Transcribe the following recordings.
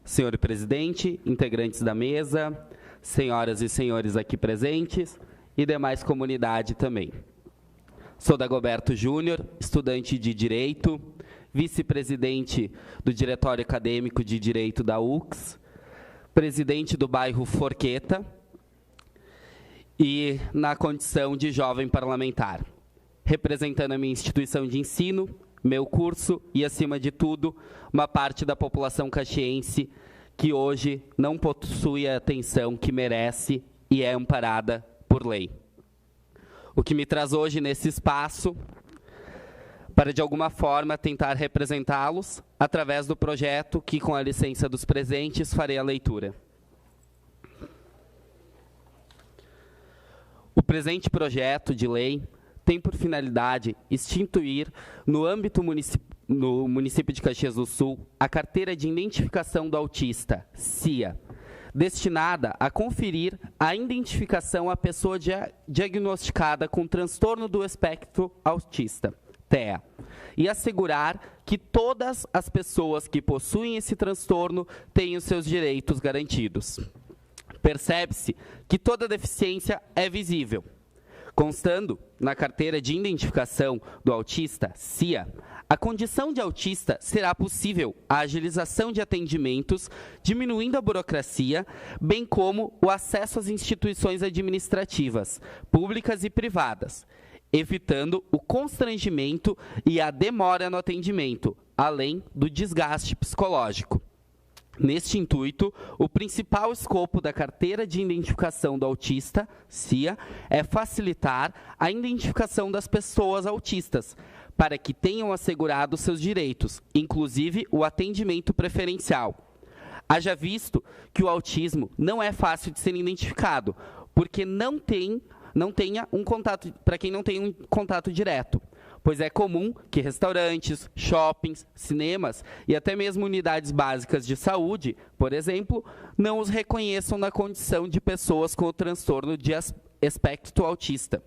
Senhor presidente, integrantes da mesa, senhoras e senhores aqui presentes e demais comunidade também. Sou Dagoberto Júnior, estudante de Direito, vice-presidente do Diretório Acadêmico de Direito da UX, presidente do bairro Forqueta e na condição de jovem parlamentar, representando a minha instituição de ensino, meu curso e, acima de tudo, uma parte da população caxiense que hoje não possui a atenção que merece e é amparada por lei. O que me traz hoje nesse espaço para, de alguma forma, tentar representá-los através do projeto que, com a licença dos presentes, farei a leitura. O presente projeto de lei tem por finalidade instituir, no âmbito no município de Caxias do Sul, a Carteira de Identificação do Autista, CIA, destinada a conferir a identificação à pessoa diagnosticada com transtorno do espectro autista, TEA, e assegurar que todas as pessoas que possuem esse transtorno tenham seus direitos garantidos. Percebe-se que toda deficiência é visível. Constando na Carteira de Identificação do Autista, CIA, a condição de autista será possível a agilização de atendimentos, diminuindo a burocracia, bem como o acesso às instituições administrativas, públicas e privadas, evitando o constrangimento e a demora no atendimento, além do desgaste psicológico. Neste intuito, o principal escopo da Carteira de Identificação do Autista, CIA, é facilitar a identificação das pessoas autistas, para que tenham assegurado seus direitos, inclusive o atendimento preferencial. Haja visto que o autismo não é fácil de ser identificado, porque para quem não tem um contato direto, pois é comum que restaurantes, shoppings, cinemas e até mesmo unidades básicas de saúde, por exemplo, não os reconheçam na condição de pessoas com o transtorno de espectro autista.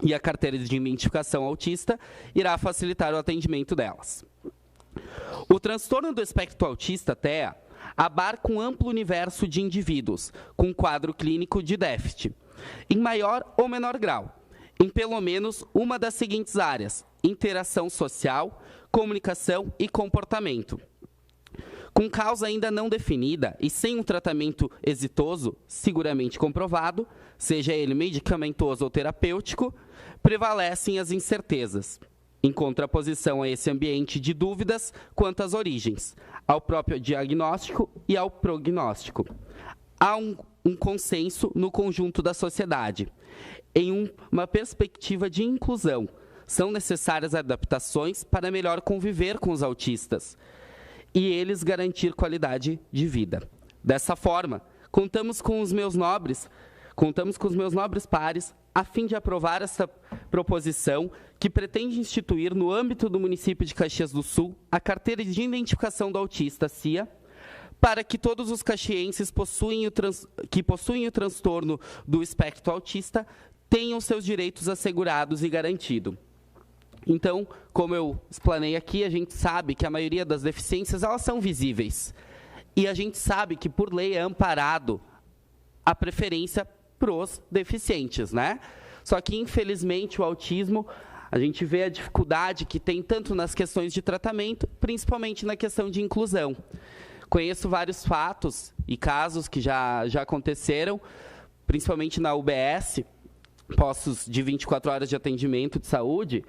E a Carteira de Identificação Autista irá facilitar o atendimento delas. O transtorno do espectro autista, TEA, abarca um amplo universo de indivíduos com quadro clínico de déficit, em maior ou menor grau, em pelo menos uma das seguintes áreas: interação social, comunicação e comportamento. Com causa ainda não definida e sem um tratamento exitoso, seguramente comprovado, seja ele medicamentoso ou terapêutico, prevalecem as incertezas, em contraposição a esse ambiente de dúvidas quanto às origens, ao próprio diagnóstico e ao prognóstico. Há um consenso no conjunto da sociedade. Em uma perspectiva de inclusão, são necessárias adaptações para melhor conviver com os autistas e eles garantir qualidade de vida. Dessa forma, contamos com os meus nobres pares a fim de aprovar essa proposição que pretende instituir no âmbito do município de Caxias do Sul a Carteira de Identificação do Autista, CIA, para que todos os caxienses que possuem o transtorno do espectro autista tenham seus direitos assegurados e garantidos. Então, como eu explanei aqui, a gente sabe que a maioria das deficiências elas são visíveis. E a gente sabe que, por lei, é amparado a preferência para os deficientes, né? Só que, infelizmente, o autismo, a gente vê a dificuldade que tem tanto nas questões de tratamento, principalmente na questão de inclusão. Conheço vários fatos e casos que já aconteceram, principalmente na UBS, postos de 24 horas de atendimento de saúde,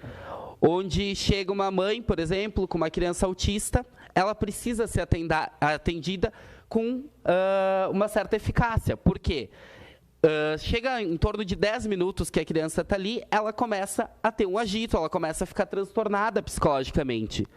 onde chega uma mãe, por exemplo, com uma criança autista, ela precisa ser atendida com uma certa eficácia. Por quê? Chega em torno de 10 minutos que a criança está ali, ela começa a ter um agito, ela começa a ficar transtornada psicologicamente.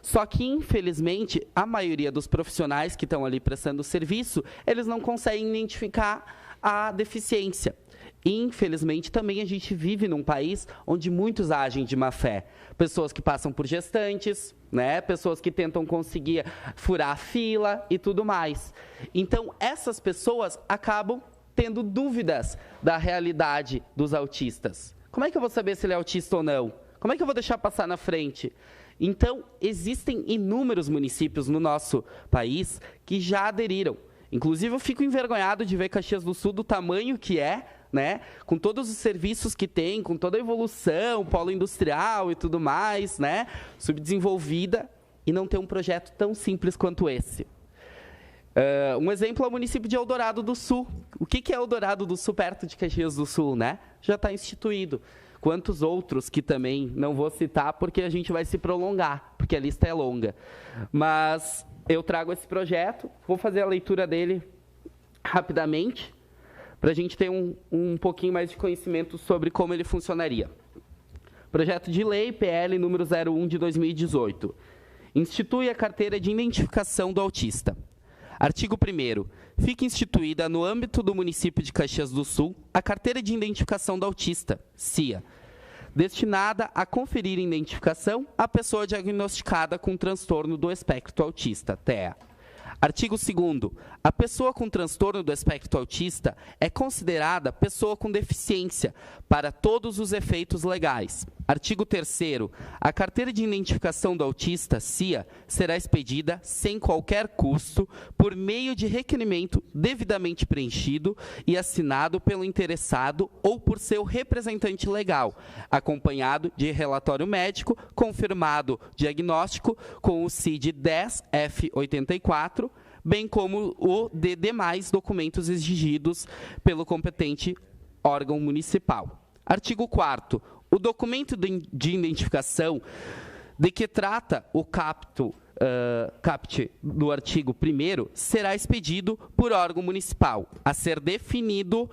Só que, infelizmente, a maioria dos profissionais que estão ali prestando serviço, eles não conseguem identificar a deficiência. Infelizmente, também a gente vive num país onde muitos agem de má fé. Pessoas que passam por gestantes, né? Pessoas que tentam conseguir furar a fila e tudo mais. Então, essas pessoas acabam tendo dúvidas da realidade dos autistas. Como é que eu vou saber se ele é autista ou não? Como é que eu vou deixar passar na frente? Então, existem inúmeros municípios no nosso país que já aderiram. Inclusive, eu fico envergonhado de ver Caxias do Sul do tamanho que é, né? Com todos os serviços que tem, com toda a evolução, polo industrial e tudo mais, né? Subdesenvolvida, e não ter um projeto tão simples quanto esse. Um exemplo é o município de Eldorado do Sul. O que é Eldorado do Sul perto de Caxias do Sul, né? Já está instituído. Quantos outros que também não vou citar porque a gente vai se prolongar, porque a lista é longa. Mas eu trago esse projeto, vou fazer a leitura dele rapidamente, para a gente ter um pouquinho mais de conhecimento sobre como ele funcionaria. Projeto de Lei PL número 01 de 2018. Institui a carteira de identificação do autista. Artigo 1º. Fica instituída no âmbito do município de Caxias do Sul a Carteira de Identificação do Autista, CIA, destinada a conferir identificação à pessoa diagnosticada com transtorno do espectro autista, TEA. Artigo 2º. A pessoa com transtorno do espectro autista é considerada pessoa com deficiência para todos os efeitos legais. Artigo 3º. A carteira de identificação do autista, CIA, será expedida sem qualquer custo por meio de requerimento devidamente preenchido e assinado pelo interessado ou por seu representante legal, acompanhado de relatório médico, confirmado diagnóstico com o CID 10F84, bem como o de demais documentos exigidos pelo competente órgão municipal. Artigo 4º. O documento de identificação de que trata o caput do artigo 1º será expedido por órgão municipal, a ser definido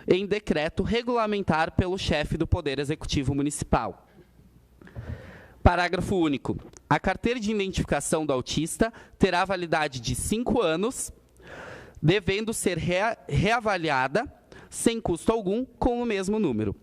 em decreto regulamentar pelo chefe do Poder Executivo Municipal. Parágrafo único. A carteira de identificação do autista terá validade de 5 anos, devendo ser reavaliada sem custo algum com o mesmo número.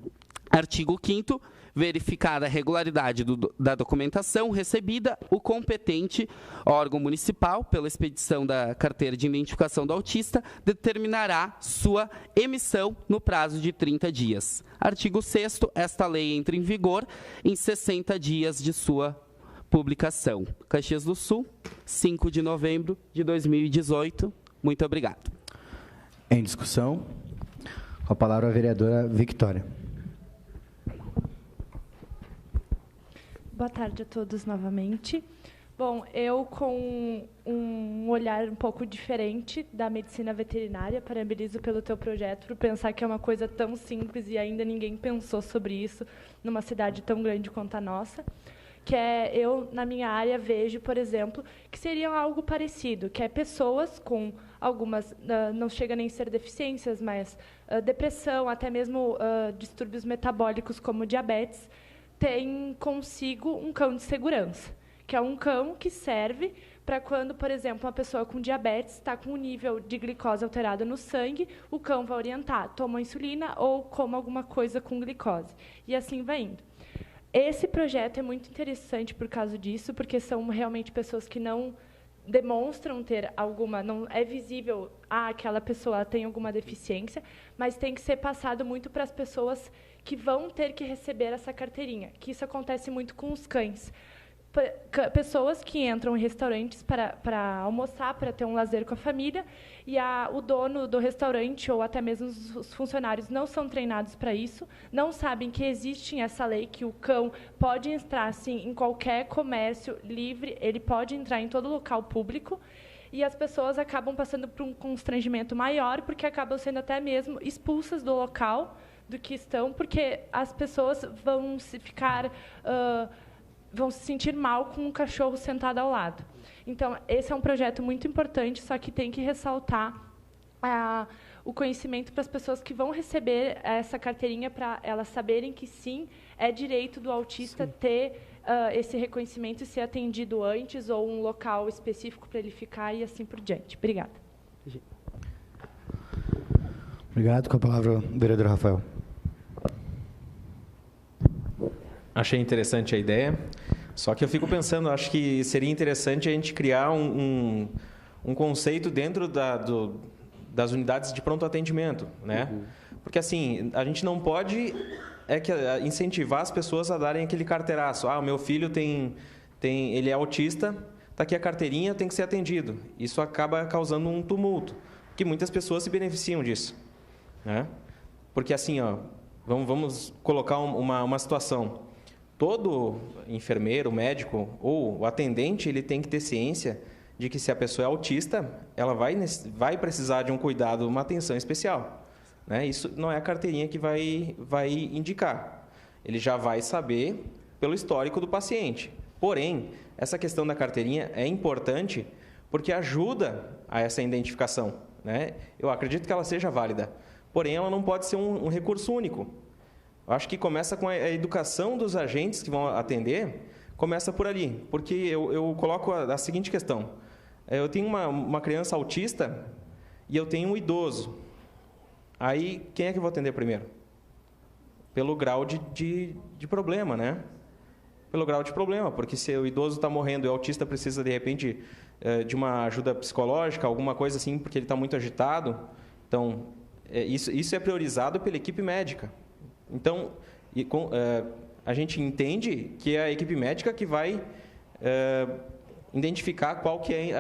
Artigo 5º. Verificada a regularidade da documentação recebida, o competente órgão municipal, pela expedição da carteira de identificação do autista, determinará sua emissão no prazo de 30 dias. Artigo 6º. Esta lei entra em vigor em 60 dias de sua publicação. Caxias do Sul, 5 de novembro de 2018. Muito obrigado. Em discussão, com a palavra a vereadora Victória. Boa tarde a todos novamente. Bom, eu com um olhar um pouco diferente da medicina veterinária, parabenizo pelo teu projeto, por pensar que é uma coisa tão simples e ainda ninguém pensou sobre isso numa cidade tão grande quanto a nossa, que eu, na minha área, vejo, por exemplo, que seria algo parecido, que é pessoas com algumas, não chega nem a ser deficiências, mas depressão, até mesmo distúrbios metabólicos como diabetes, tem consigo um cão de segurança, que é um cão que serve para quando, por exemplo, uma pessoa com diabetes está com um nível de glicose alterado no sangue, o cão vai orientar, toma insulina ou coma alguma coisa com glicose. E assim vai indo. Esse projeto é muito interessante por causa disso, porque são realmente pessoas que não demonstram ter alguma, não é visível, aquela pessoa tem alguma deficiência, mas tem que ser passado muito para as pessoas que vão ter que receber essa carteirinha, que isso acontece muito com os cães. Pessoas que entram em restaurantes para almoçar, para ter um lazer com a família, e o dono do restaurante ou até mesmo os funcionários não são treinados para isso, não sabem que existe essa lei, que o cão pode entrar assim, em qualquer comércio livre, ele pode entrar em todo local público, e as pessoas acabam passando por um constrangimento maior, porque acabam sendo até mesmo expulsas do local do que estão, porque as pessoas vão vão se sentir mal com um cachorro sentado ao lado. Então, esse é um projeto muito importante, só que tem que ressaltar o conhecimento para as pessoas que vão receber essa carteirinha, para elas saberem que, sim, é direito do autista ter esse reconhecimento e ser atendido antes, ou um local específico para ele ficar, e assim por diante. Obrigada. Obrigado. Com a palavra, o vereador Rafael. Achei interessante a ideia, só que eu fico pensando, acho que seria interessante a gente criar um conceito dentro das unidades de pronto atendimento, né? Porque, assim, a gente não pode incentivar as pessoas a darem aquele carteiraço. O meu filho tem ele é autista, está aqui a carteirinha, tem que ser atendido. Isso acaba causando um tumulto, que muitas pessoas se beneficiam disso, né? Porque assim, ó, vamos colocar uma situação. Todo enfermeiro, médico ou o atendente, ele tem que ter ciência de que se a pessoa é autista, ela vai precisar de um cuidado, uma atenção especial, né? Isso não é a carteirinha que vai indicar. Ele já vai saber pelo histórico do paciente. Porém, essa questão da carteirinha é importante porque ajuda a essa identificação, né? Eu acredito que ela seja válida, porém ela não pode ser um recurso único. Eu acho que começa com a educação dos agentes que vão atender, começa por ali, porque eu coloco a seguinte questão. Eu tenho uma criança autista e eu tenho um idoso. Aí, quem é que eu vou atender primeiro? Pelo grau de problema, né? Pelo grau de problema, porque se o idoso está morrendo e o autista precisa, de repente, de uma ajuda psicológica, alguma coisa assim, porque ele está muito agitado, então, isso é priorizado pela equipe médica. Então, a gente entende que é a equipe médica que vai identificar qual que é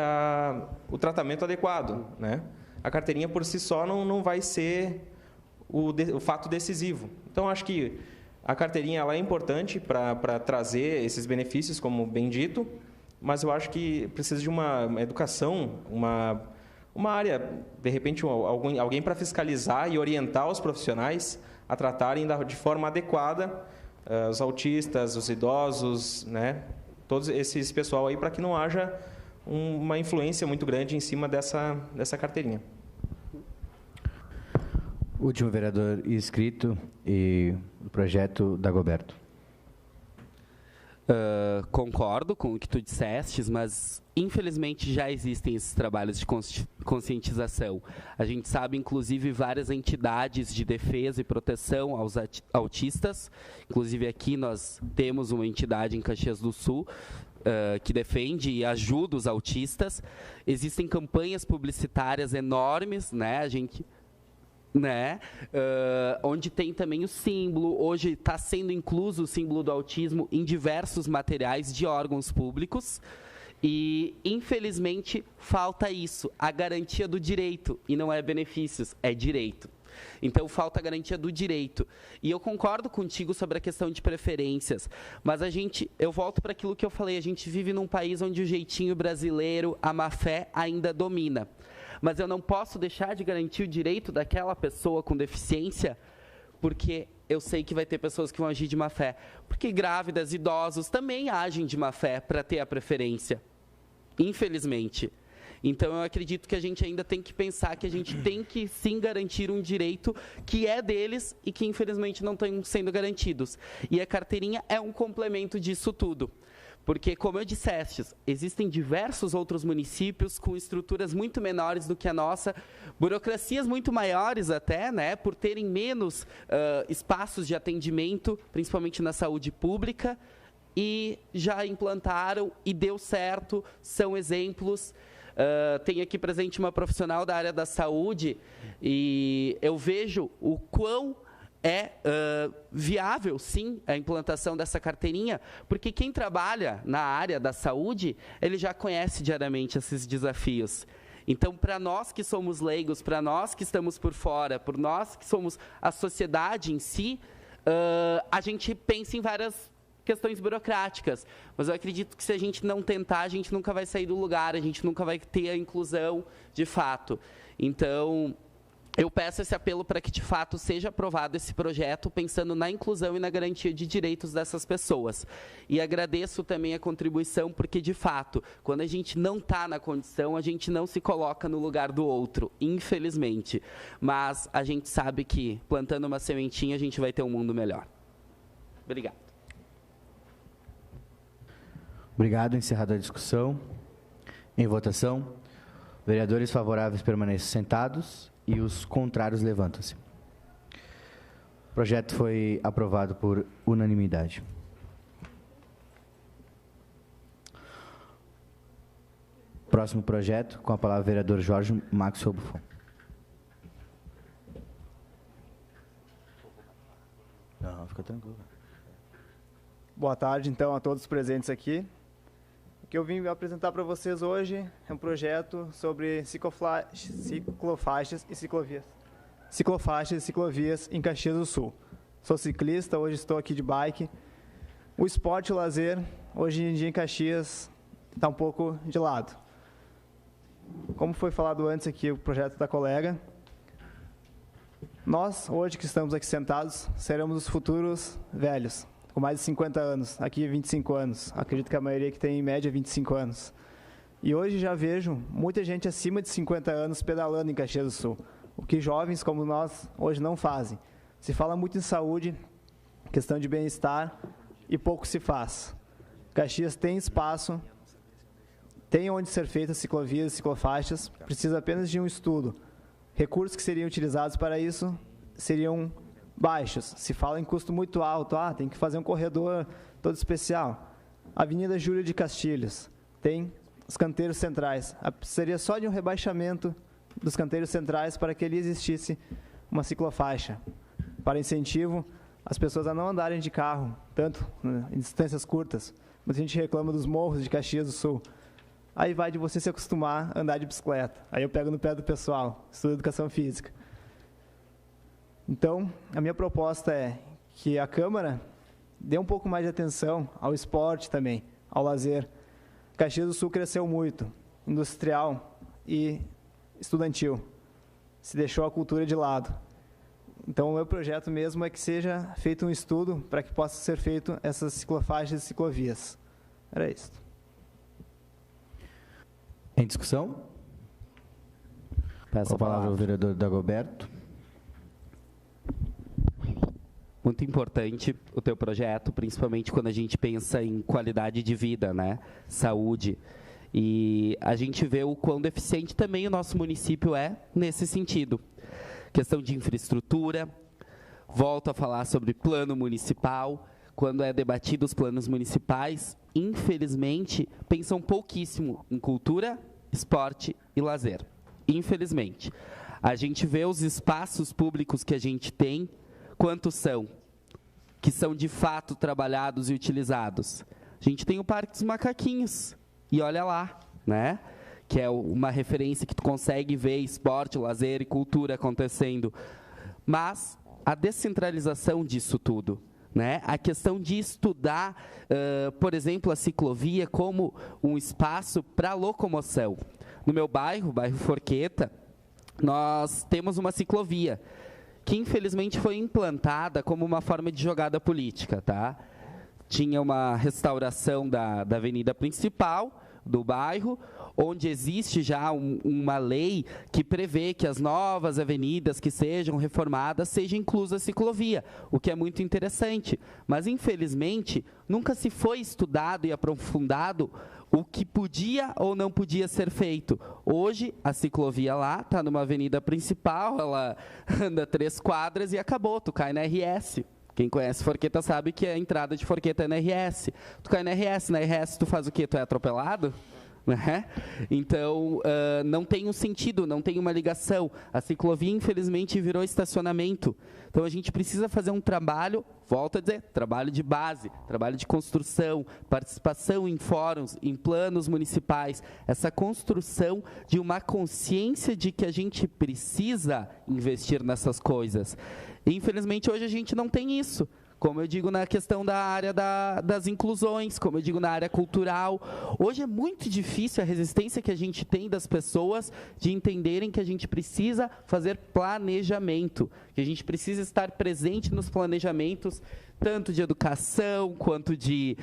o tratamento adequado, né? A carteirinha por si só não vai ser o fato decisivo. Então, acho que a carteirinha ela é importante para trazer esses benefícios, como bem dito, mas eu acho que precisa de uma educação, uma área, de repente, alguém para fiscalizar e orientar os profissionais a tratarem de forma adequada os autistas, os idosos, né? Todos esses pessoal aí, para que não haja uma influência muito grande em cima dessa carteirinha. Último vereador inscrito e o projeto Dagoberto. Concordo com o que tu dissestes, mas infelizmente já existem esses trabalhos de conscientização. A gente sabe, inclusive, várias entidades de defesa e proteção aos autistas. Inclusive aqui nós temos uma entidade em Caxias do Sul que defende e ajuda os autistas. Existem campanhas publicitárias enormes, né? Onde tem também o símbolo. Hoje está sendo incluso o símbolo do autismo em diversos materiais de órgãos públicos e, infelizmente, falta isso, a garantia do direito, e não é benefícios, é direito. Então, falta a garantia do direito. E eu concordo contigo sobre a questão de preferências, mas eu volto para aquilo que eu falei, a gente vive num país onde o jeitinho brasileiro, a má-fé, ainda domina. Mas eu não posso deixar de garantir o direito daquela pessoa com deficiência, porque eu sei que vai ter pessoas que vão agir de má fé. Porque grávidas, idosos também agem de má fé para ter a preferência, infelizmente. Então, eu acredito que a gente ainda tem que pensar que a gente tem que, sim, garantir um direito que é deles e que, infelizmente, não estão sendo garantidos. E a carteirinha é um complemento disso tudo. Porque, como eu disseste, existem diversos outros municípios com estruturas muito menores do que a nossa, burocracias muito maiores até, né, por terem menos espaços de atendimento, principalmente na saúde pública, e já implantaram e deu certo, são exemplos. Tem aqui presente uma profissional da área da saúde e eu vejo o quão viável, sim, a implantação dessa carteirinha, porque quem trabalha na área da saúde, ele já conhece diariamente esses desafios. Então, para nós que somos leigos, para nós que estamos por fora, por nós que somos a sociedade em si, a gente pensa em várias questões burocráticas, mas eu acredito que se a gente não tentar, a gente nunca vai sair do lugar, a gente nunca vai ter a inclusão de fato. Então, eu peço esse apelo para que, de fato, seja aprovado esse projeto, pensando na inclusão e na garantia de direitos dessas pessoas. E agradeço também a contribuição, porque, de fato, quando a gente não está na condição, a gente não se coloca no lugar do outro, infelizmente. Mas a gente sabe que, plantando uma sementinha, a gente vai ter um mundo melhor. Obrigado. Obrigado. Encerrada a discussão. Em votação, vereadores favoráveis permaneçam sentados e os contrários levantam-se. O projeto foi aprovado por unanimidade. Próximo projeto, com a palavra o vereador Jorge Maxwell Buffon. Não, fica tranquilo. Boa tarde, então, a todos presentes aqui. O que eu vim apresentar para vocês hoje é um projeto sobre ciclofaixas e ciclovias. Ciclofaixas e ciclovias em Caxias do Sul. Sou ciclista, hoje estou aqui de bike. O esporte e o lazer, hoje em dia em Caxias, está um pouco de lado. Como foi falado antes aqui, o projeto da colega, nós, hoje que estamos aqui sentados, seremos os futuros velhos, com mais de 50 anos, aqui 25 anos. Acredito que a maioria que tem em média 25 anos. E hoje já vejo muita gente acima de 50 anos pedalando em Caxias do Sul, o que jovens como nós hoje não fazem. Se fala muito em saúde, questão de bem-estar, e pouco se faz. Caxias tem espaço, tem onde ser feitas ciclovias e ciclofaixas, precisa apenas de um estudo. Recursos que seriam utilizados para isso seriam baixos. Se fala em custo muito alto, tem que fazer um corredor todo especial. Avenida Júlio de Castilhos, tem os canteiros centrais. Seria só de um rebaixamento dos canteiros centrais para que ali existisse uma ciclofaixa, para incentivo as pessoas a não andarem de carro, tanto em distâncias curtas. Muita gente reclama dos morros de Caxias do Sul. Aí vai de você se acostumar a andar de bicicleta. Aí eu pego no pé do pessoal, estudo educação física. Então, a minha proposta é que a Câmara dê um pouco mais de atenção ao esporte também, ao lazer. Caxias do Sul cresceu muito, industrial e estudantil. Se deixou a cultura de lado. Então, o meu projeto mesmo é que seja feito um estudo para que possa ser feito essas ciclofaixas e ciclovias. Era isso. Em discussão? Peço a palavra ao vereador Dagoberto. Muito importante o teu projeto, principalmente quando a gente pensa em qualidade de vida, né? Saúde. E a gente vê o quão deficiente também o nosso município é nesse sentido. Questão de infraestrutura, volto a falar sobre plano municipal. Quando é debatido os planos municipais, infelizmente, pensam pouquíssimo em cultura, esporte e lazer. Infelizmente. A gente vê os espaços públicos que a gente tem, quantos são? Que são de fato trabalhados e utilizados. A gente tem o Parque dos Macaquinhos, e olha lá, né? Que é uma referência que tu consegue ver esporte, lazer e cultura acontecendo. Mas a descentralização disso tudo, né? A questão de estudar, por exemplo, a ciclovia como um espaço para locomoção. No meu bairro, o bairro Forqueta, nós temos uma ciclovia que infelizmente foi implantada como uma forma de jogada política, tá? Tinha uma restauração da avenida principal do bairro, onde existe já uma lei que prevê que as novas avenidas que sejam reformadas seja inclusa a ciclovia, o que é muito interessante. Mas, infelizmente, nunca se foi estudado e aprofundado o que podia ou não podia ser feito. Hoje, a ciclovia lá está numa avenida principal, ela anda 3 quadras e acabou, tu cai na RS. Quem conhece Forqueta sabe que a entrada de Forqueta é na RS. Tu cai na RS tu faz o quê? Tu é atropelado? Né? Então, não tem um sentido, não tem uma ligação. A ciclovia, infelizmente, virou estacionamento. Então, a gente precisa fazer um trabalho, volto a dizer, trabalho de base, trabalho de construção, participação em fóruns, em planos municipais, essa construção de uma consciência de que a gente precisa investir nessas coisas. E, infelizmente, hoje a gente não tem isso. Como eu digo na questão da área das inclusões, como eu digo na área cultural. Hoje é muito difícil a resistência que a gente tem das pessoas de entenderem que a gente precisa fazer planejamento, que a gente precisa estar presente nos planejamentos, tanto de educação quanto de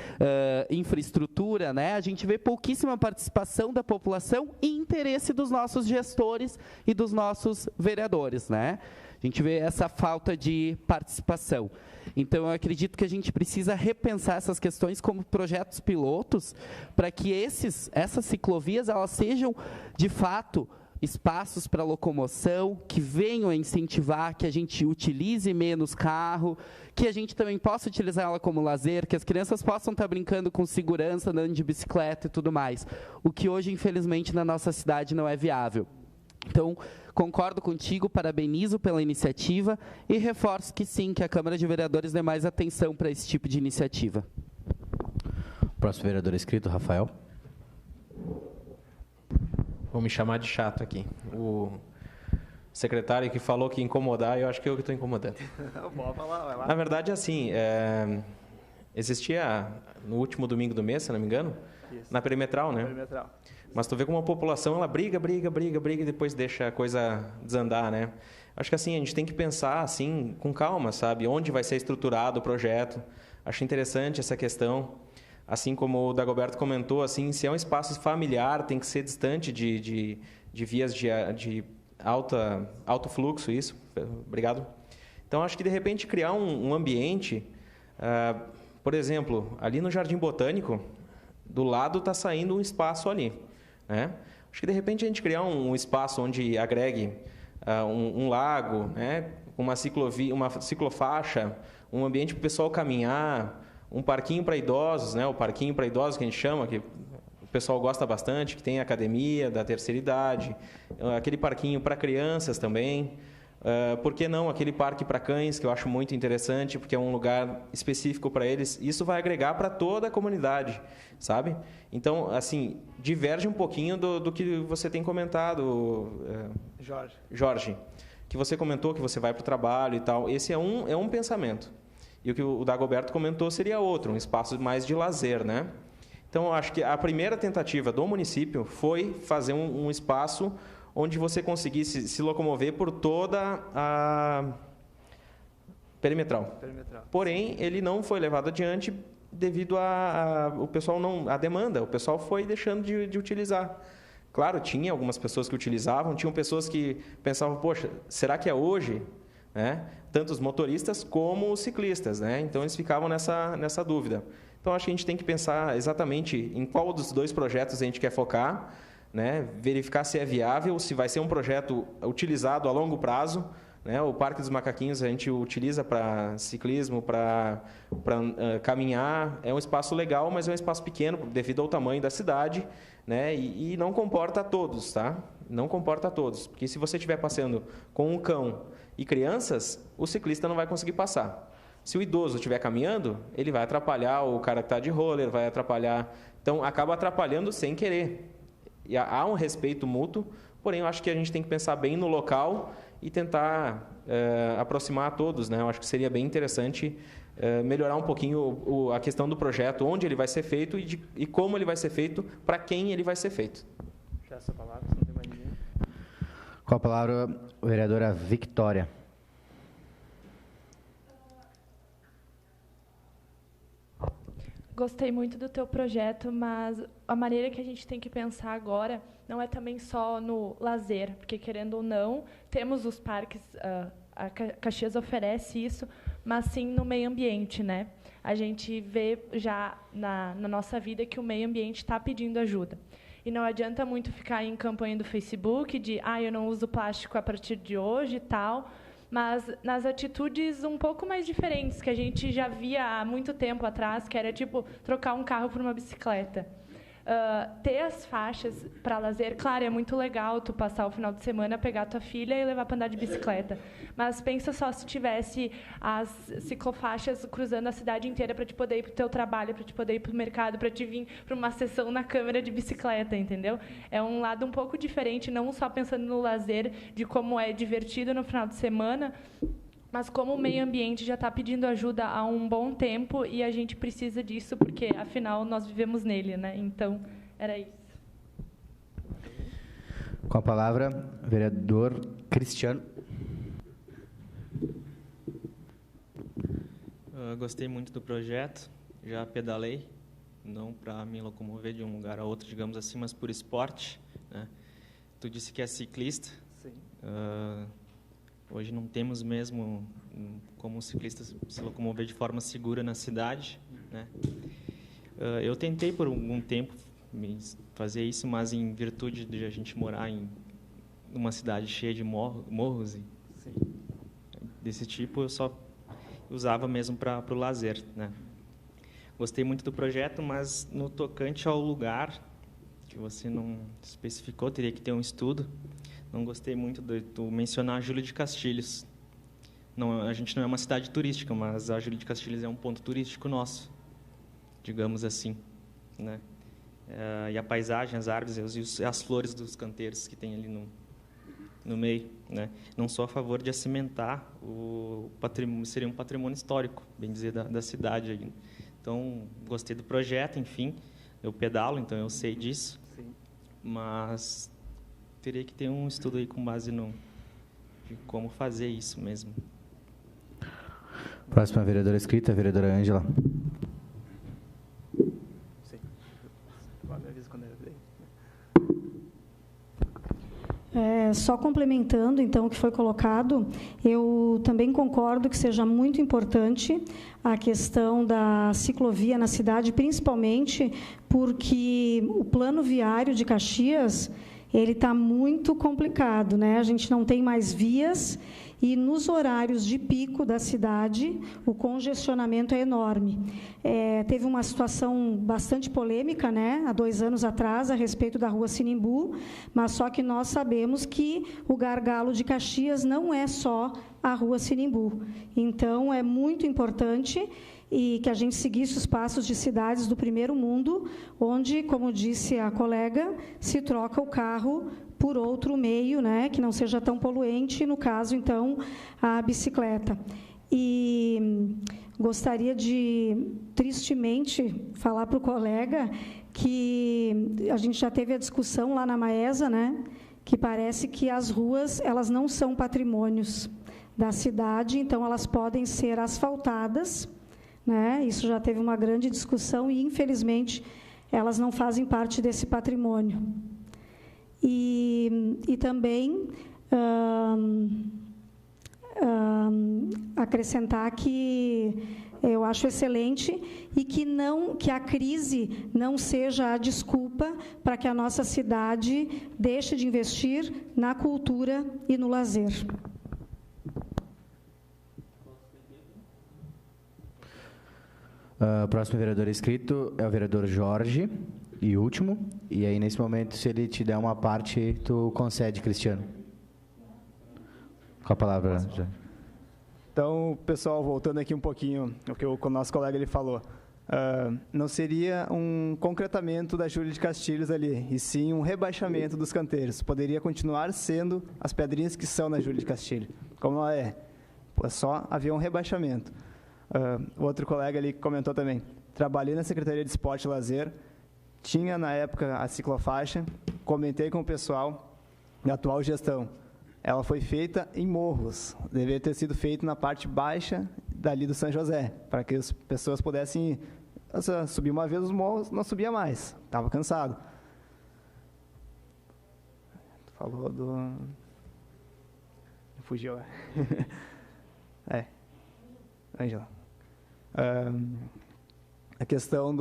infraestrutura, né? A gente vê pouquíssima participação da população e interesse dos nossos gestores e dos nossos vereadores, né? A gente vê essa falta de participação. Então, eu acredito que a gente precisa repensar essas questões como projetos pilotos para que essas ciclovias elas sejam, de fato, espaços para locomoção, que venham a incentivar que a gente utilize menos carro, que a gente também possa utilizar ela como lazer, que as crianças possam estar brincando com segurança, andando de bicicleta e tudo mais. O que hoje, infelizmente, na nossa cidade não é viável. Então, concordo contigo, parabenizo pela iniciativa e reforço que sim, que a Câmara de Vereadores dê mais atenção para esse tipo de iniciativa. Próximo vereador inscrito, Rafael. Vou me chamar de chato aqui. O secretário que falou que ia incomodar, eu acho que eu que estou incomodando. Bora falar, vai lá. Na verdade, assim, existia no último domingo do mês, se não me engano, Isso. na perimetral, né? Perimetral. Mas tu vê como a população, ela briga e depois deixa a coisa desandar, né? Acho que assim, a gente tem que pensar assim, com calma, sabe? Onde vai ser estruturado o projeto. Acho interessante essa questão. Assim como o Dagoberto comentou, assim, se é um espaço familiar, tem que ser distante de vias de alto fluxo, isso. Obrigado. Então, acho que, de repente, criar um ambiente... por exemplo, ali no Jardim Botânico, do lado está saindo um espaço ali, né? Acho que, de repente, a gente criar um espaço onde agregue um lago, né? Uma ciclofaixa, um ambiente para o pessoal caminhar, um parquinho para idosos, né? O parquinho para idosos que a gente chama, que o pessoal gosta bastante, que tem academia da terceira idade, aquele parquinho para crianças também. Por que não aquele parque para cães, que eu acho muito interessante, porque é um lugar específico para eles. Isso vai agregar para toda a comunidade, sabe? Então, assim, diverge um pouquinho do que você tem comentado, Jorge, que você comentou que você vai para o trabalho e tal. Esse é um pensamento. E o que o Dagoberto comentou seria outro, um espaço mais de lazer, né? Então, eu acho que a primeira tentativa do município foi fazer um espaço onde você conseguisse se locomover por toda a perimetral. Porém, ele não foi levado adiante devido a demanda. O pessoal foi deixando de utilizar. Claro, tinha algumas pessoas que utilizavam, tinham pessoas que pensavam, poxa, será que é hoje? Né? Tanto os motoristas como os ciclistas, né? Então, eles ficavam nessa dúvida. Então, acho que a gente tem que pensar exatamente em qual dos dois projetos a gente quer focar, né? Verificar se é viável, se vai ser um projeto utilizado a longo prazo, né? O Parque dos Macaquinhos a gente utiliza para ciclismo, para caminhar. É um espaço legal, mas é um espaço pequeno devido ao tamanho da cidade, né? E não comporta todos, tá? Não comporta todos, porque se você estiver passeando com um cão e crianças, o ciclista não vai conseguir passar. Se o idoso estiver caminhando, ele vai atrapalhar o cara que está de roller, vai atrapalhar. Então, acaba atrapalhando sem querer. E há um respeito mútuo, porém eu acho que a gente tem que pensar bem no local e tentar aproximar a todos, né? Eu acho que seria bem interessante melhorar um pouquinho a questão do projeto, onde ele vai ser feito e como ele vai ser feito, para quem ele vai ser feito. Já essa palavra, se não tem mais ninguém. Com a palavra, a vereadora Victória. Gostei muito do teu projeto, mas a maneira que a gente tem que pensar agora não é também só no lazer, porque, querendo ou não, temos os parques, a Caxias oferece isso, mas sim no meio ambiente, né? A gente vê já na nossa vida que o meio ambiente está pedindo ajuda. E não adianta muito ficar em campanha do Facebook de eu não uso plástico a partir de hoje e tal, mas nas atitudes um pouco mais diferentes, que a gente já via há muito tempo atrás, que era tipo trocar um carro por uma bicicleta. Ter as faixas para lazer, claro, é muito legal tu passar o final de semana, pegar tua filha e levar para andar de bicicleta. Mas pensa só se tivesse as ciclofaixas cruzando a cidade inteira para te poder ir para o teu trabalho, para te poder ir para o mercado, para te vir para uma sessão na câmara de bicicleta, entendeu? É um lado um pouco diferente, não só pensando no lazer, de como é divertido no final de semana, mas como o meio ambiente já está pedindo ajuda há um bom tempo e a gente precisa disso porque, afinal, nós vivemos nele, né? Então, era isso. Com a palavra, vereador Cristiano. Gostei muito do projeto, já pedalei, não para me locomover de um lugar a outro, digamos assim, mas por esporte, né? Tu disse que é ciclista. Sim. Hoje não temos mesmo como ciclistas se locomover de forma segura na cidade, né? Eu tentei por algum tempo fazer isso, mas em virtude de a gente morar em uma cidade cheia de morros desse tipo, eu só usava mesmo para o lazer, né? Gostei muito do projeto, mas no tocante ao lugar que você não especificou, teria que ter um estudo. Não gostei muito de tu mencionar Júlio de Castilhos. Não, a gente não é uma cidade turística, mas a Júlio de Castilhos é um ponto turístico nosso, digamos assim, né? e a paisagem, as árvores e as flores dos canteiros que tem ali no meio, né? Não sou a favor de acimentar o patrimônio, seria um patrimônio histórico, bem dizer, da cidade. Aí. Então, gostei do projeto, enfim, eu pedalo, então eu sei disso, sim. Mas teria que ter um estudo aí com base de como fazer isso mesmo. Próxima vereadora escrita, a vereadora Ângela. Só complementando, então, o que foi colocado, eu também concordo que seja muito importante a questão da ciclovia na cidade, principalmente porque o plano viário de Caxias, ele está muito complicado, né? A gente não tem mais vias e nos horários de pico da cidade o congestionamento é enorme. Teve uma situação bastante polêmica, né, há 2 anos atrás, a respeito da Rua Sinimbu, mas só que nós sabemos que o gargalo de Caxias não é só a Rua Sinimbu. Então, é muito importante e que a gente seguisse os passos de cidades do primeiro mundo, onde, como disse a colega, se troca o carro por outro meio, né, que não seja tão poluente, no caso, então, a bicicleta. E gostaria de, tristemente, falar para o colega que a gente já teve a discussão lá na Maesa, né, que parece que as ruas elas não são patrimônios da cidade, então elas podem ser asfaltadas, né? Isso já teve uma grande discussão e, infelizmente, elas não fazem parte desse patrimônio. E também acrescentar que eu acho excelente e que a crise não seja a desculpa para que a nossa cidade deixe de investir na cultura e no lazer. Próximo vereador inscrito é o vereador Jorge, e último. E aí, nesse momento, se ele te der uma parte, tu concede, Cristiano. Com a palavra, Jorge. Então, pessoal, voltando aqui um pouquinho ao que o nosso colega ele falou. Não seria um concretamento da Júlia de Castilhos ali, e sim um rebaixamento dos canteiros. Poderia continuar sendo as pedrinhas que são na Júlia de Castilhos, como ela é. Só havia um rebaixamento. O outro colega ali comentou também, trabalhei na Secretaria de Esporte e Lazer, tinha na época a ciclofaixa, comentei com o pessoal da atual gestão, ela foi feita em morros, deveria ter sido feita na parte baixa dali do São José, para que as pessoas pudessem subir uma vez os morros, não subia mais, estava cansado. Falou do... Fugiu, Ângela. A questão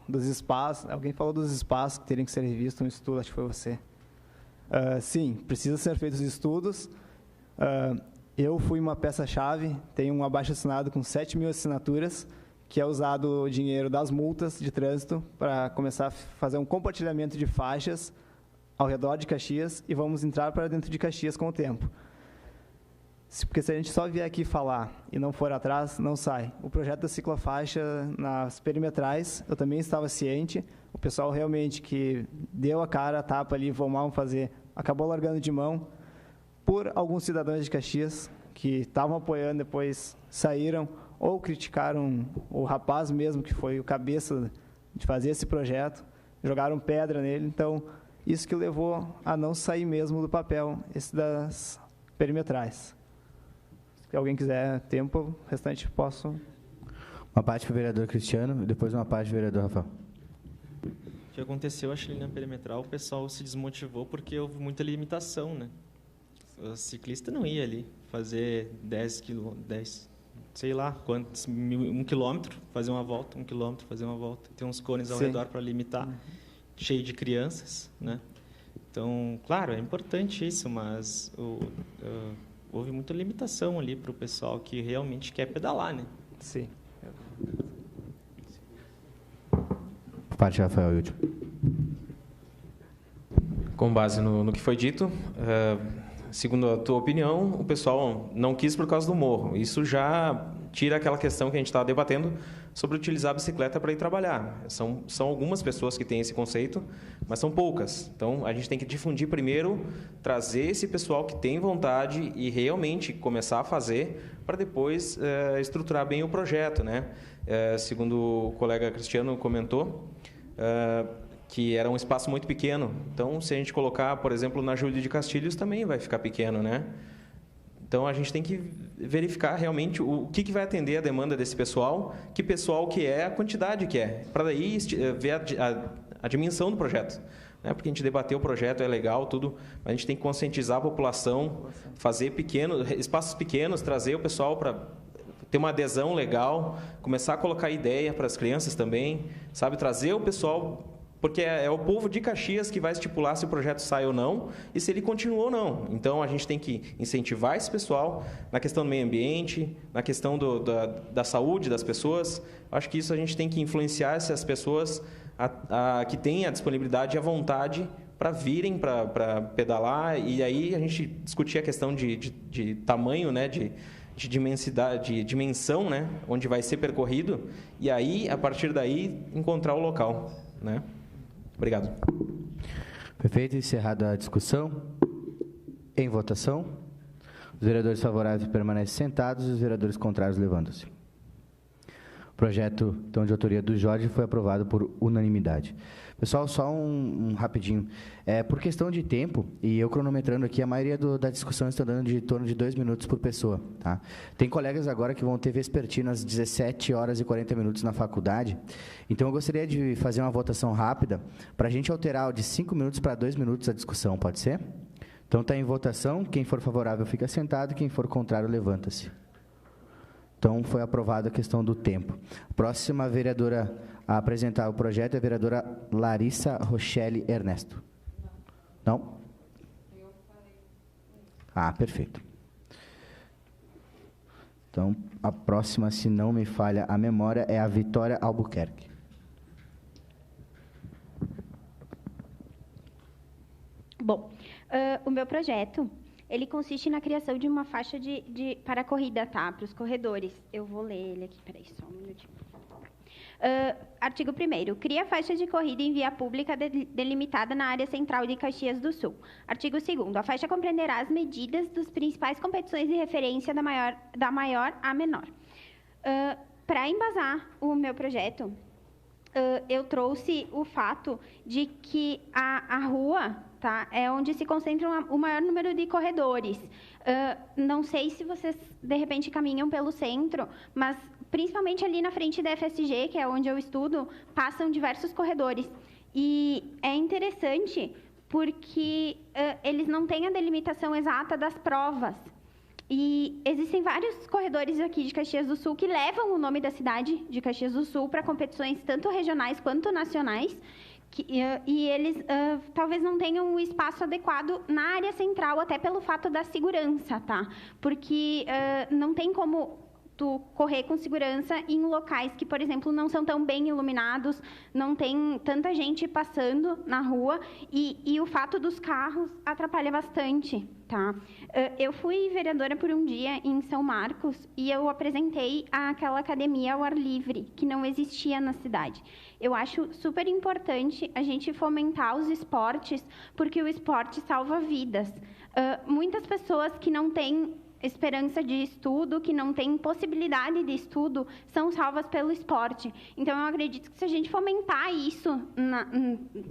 dos espaços, alguém falou dos espaços que teriam que ser revistos no estudo, acho que foi você. Sim, precisa ser feitos estudos. Eu fui uma peça-chave, tenho um abaixo-assinado com 7.000 assinaturas, que é usado o dinheiro das multas de trânsito para começar a fazer um compartilhamento de faixas ao redor de Caxias e vamos entrar para dentro de Caxias com o tempo. Porque se a gente só vier aqui falar e não for atrás, não sai. O projeto da ciclofaixa nas perimetrais, eu também estava ciente. O pessoal realmente que deu a cara, a tapa ali, vamos fazer, acabou largando de mão por alguns cidadãos de Caxias que estavam apoiando, depois saíram ou criticaram o rapaz mesmo, que foi o cabeça de fazer esse projeto, jogaram pedra nele. Então, isso que levou a não sair mesmo do papel, esse das perimetrais. Se alguém quiser tempo, o restante posso... Uma parte para o vereador Cristiano e depois uma parte para o vereador Rafael. O que aconteceu, acho que ali na perimetral, o pessoal se desmotivou porque houve muita limitação, né? O ciclista não ia ali fazer 10, sei lá, quantos, 1 quilômetro, fazer uma volta, 1 quilômetro, fazer uma volta. Tem uns cones ao redor para limitar, cheio de crianças, né? Então, claro, é importante isso, mas houve muita limitação ali para o pessoal que realmente quer pedalar, né? Sim. Parte Rafael e último. Com base no que foi dito, segundo a tua opinião, o pessoal não quis por causa do morro. Isso já tira aquela questão que a gente estava debatendo sobre utilizar a bicicleta para ir trabalhar. São algumas pessoas que têm esse conceito, mas são poucas. Então, a gente tem que difundir primeiro, trazer esse pessoal que tem vontade e realmente começar a fazer, para depois estruturar bem o projeto, né? Segundo o colega Cristiano comentou, que era um espaço muito pequeno. Então, se a gente colocar, por exemplo, na Júlio de Castilhos, também vai ficar pequeno, né? Então, a gente tem que verificar realmente o que vai atender a demanda desse pessoal, que pessoal que é, a quantidade que é, para daí ver a dimensão do projeto. Né? Porque a gente debateu o projeto, é legal, tudo, mas a gente tem que conscientizar a população, fazer espaços pequenos, trazer o pessoal para ter uma adesão legal, começar a colocar ideia para as crianças também, sabe? Trazer o pessoal... Porque é o povo de Caxias que vai estipular se o projeto sai ou não e se ele continua ou não. Então, a gente tem que incentivar esse pessoal na questão do meio ambiente, na questão da saúde das pessoas. Acho que isso a gente tem que influenciar essas pessoas que têm a disponibilidade e a vontade para virem para pedalar. E aí a gente discutir a questão de tamanho, né, de dimensão, né, onde vai ser percorrido. E aí, a partir daí, encontrar o local, né? Obrigado. Perfeito. Encerrada a discussão. Em votação. Os vereadores favoráveis permanecem sentados e os vereadores contrários levando-se. O projeto, então, de autoria do Jorge foi aprovado por unanimidade. Pessoal, só um rapidinho. Por questão de tempo, e eu cronometrando aqui, a maioria da discussão está dando de torno de 2 minutos por pessoa. Tá? Tem colegas agora que vão ter vespertino às 17 horas e 40 minutos na faculdade. Então, eu gostaria de fazer uma votação rápida para a gente alterar de 5 minutos para 2 minutos a discussão, pode ser? Então, está em votação. Quem for favorável fica sentado, quem for contrário levanta-se. Então, foi aprovada a questão do tempo. Próxima vereadora a apresentar o projeto é a vereadora Larissa Rochelle Ernesto. Não? Perfeito. Então, a próxima, se não me falha a memória, é a Vitória Albuquerque. Bom, o meu projeto... ele consiste na criação de uma faixa para a corrida, tá? Para os corredores. Eu vou ler ele aqui, peraí, só um minutinho. Artigo 1º. Cria faixa de corrida em via pública delimitada na área central de Caxias do Sul. Artigo 2º. A faixa compreenderá as medidas das principais competições de referência da maior à menor. Para embasar o meu projeto, eu trouxe o fato de que a rua... tá? É onde se concentra o maior número de corredores. Não sei se vocês, de repente, caminham pelo centro, mas, principalmente ali na frente da FSG, que é onde eu estudo, passam diversos corredores. E é interessante porque eles não têm a delimitação exata das provas. E existem vários corredores aqui de Caxias do Sul que levam o nome da cidade de Caxias do Sul para competições tanto regionais quanto nacionais, e eles talvez não tenham o espaço adequado na área central, até pelo fato da segurança, tá? Porque não tem como tu correr com segurança em locais que, por exemplo, não são tão bem iluminados, não tem tanta gente passando na rua, e o fato dos carros atrapalha bastante, tá? Eu fui vereadora por um dia em São Marcos e eu apresentei aquela academia ao ar livre, que não existia na cidade. Eu acho super importante a gente fomentar os esportes, porque o esporte salva vidas. Muitas pessoas que não têm esperança de estudo, que não têm possibilidade de estudo, são salvas pelo esporte. Então, eu acredito que se a gente fomentar isso,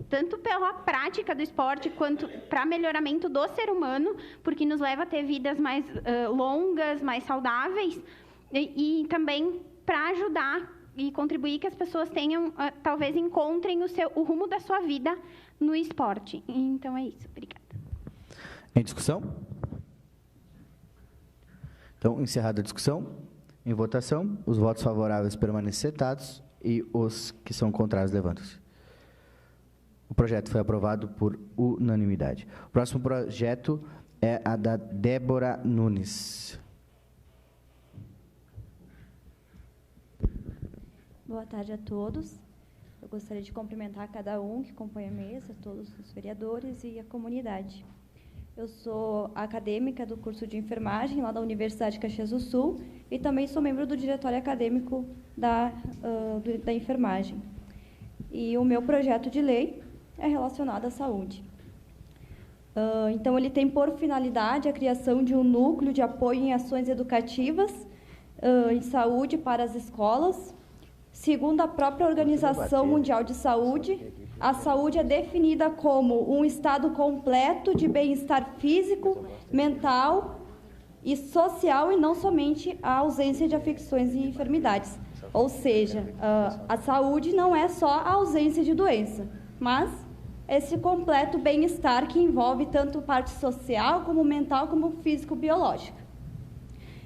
tanto pela prática do esporte, quanto para melhoramento do ser humano, porque nos leva a ter vidas mais longas, mais saudáveis, e também para ajudar e contribuir que as pessoas tenham, talvez encontrem o rumo da sua vida no esporte. Então, é isso. Obrigada. Em discussão? Então, encerrada a discussão, em votação, os votos favoráveis permanecem sentados e os que são contrários levantam-se. O projeto foi aprovado por unanimidade. O próximo projeto é a da Débora Nunes. Boa tarde a todos. Eu gostaria de cumprimentar cada um que compõe a mesa, todos os vereadores e a comunidade. Eu sou acadêmica do curso de enfermagem lá da Universidade de Caxias do Sul e também sou membro do diretório acadêmico da enfermagem. E o meu projeto de lei é relacionado à saúde. Então, ele tem por finalidade a criação de um núcleo de apoio em ações educativas em saúde para as escolas. Segundo a própria Organização Mundial de Saúde, a saúde é definida como um estado completo de bem-estar físico, mental e social e não somente a ausência de afecções e enfermidades. Ou seja, a saúde não é só a ausência de doença, mas esse completo bem-estar que envolve tanto parte social, como mental, como físico-biológica.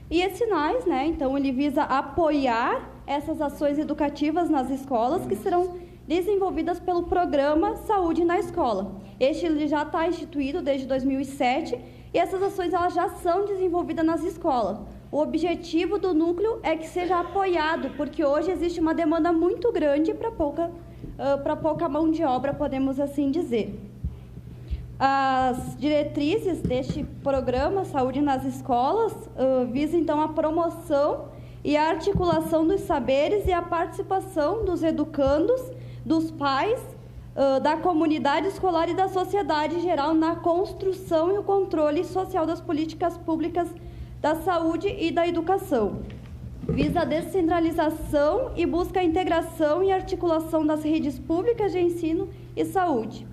E esse SINAES, né, então, ele visa apoiar essas ações educativas nas escolas que serão desenvolvidas pelo programa Saúde na Escola. Este ele já está instituído desde 2007 e essas ações elas já são desenvolvidas nas escolas. O objetivo do núcleo é que seja apoiado, porque hoje existe uma demanda muito grande para pouca mão de obra, podemos assim dizer. As diretrizes deste programa Saúde nas Escolas visam, então, a promoção e a articulação dos saberes e a participação dos educandos, dos pais, da comunidade escolar e da sociedade em geral na construção e o controle social das políticas públicas da saúde e da educação. Visa a descentralização e busca a integração e articulação das redes públicas de ensino e saúde.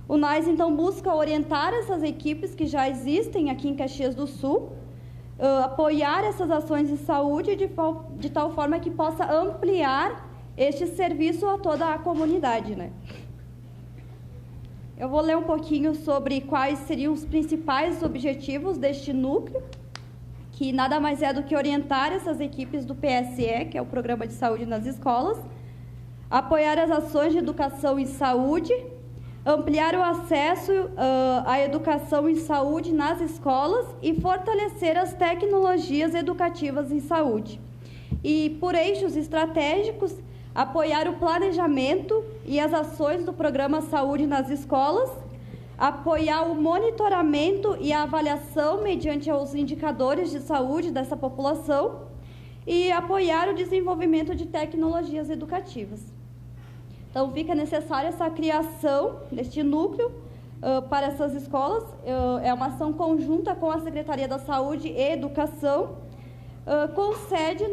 O NAES, então, busca orientar essas equipes que já existem aqui em Caxias do Sul, apoiar essas ações de saúde de tal forma que possa ampliar este serviço a toda a comunidade, né? Eu vou ler um pouquinho sobre quais seriam os principais objetivos deste núcleo, que nada mais é do que orientar essas equipes do PSE, que é o Programa de Saúde nas Escolas, apoiar as ações de educação em saúde, ampliar o acesso à educação em saúde nas escolas e fortalecer as tecnologias educativas em saúde. E, por eixos estratégicos, apoiar o planejamento e as ações do Programa Saúde nas Escolas, apoiar o monitoramento e a avaliação mediante os indicadores de saúde dessa população e apoiar o desenvolvimento de tecnologias educativas. Então, fica necessária essa criação deste núcleo para essas escolas. É uma ação conjunta com a Secretaria da Saúde e Educação, com sede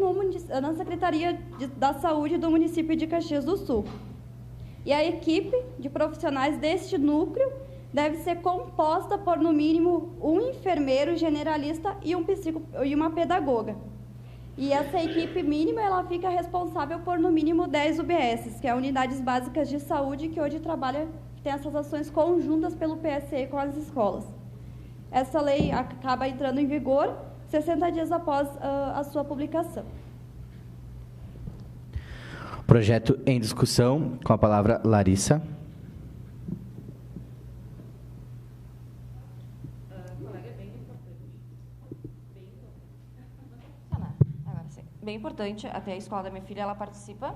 na Secretaria da Saúde do município de Caxias do Sul. E a equipe de profissionais deste núcleo deve ser composta por, no mínimo, um enfermeiro generalista e uma pedagoga. E essa equipe mínima ela fica responsável por, no mínimo, 10 UBSs, que é Unidades Básicas de Saúde, que hoje tem essas ações conjuntas pelo PSE com as escolas. Essa lei acaba entrando em vigor 60 dias após a sua publicação. Projeto em discussão, com a palavra Larissa. Bem importante, até a escola da minha filha ela participa,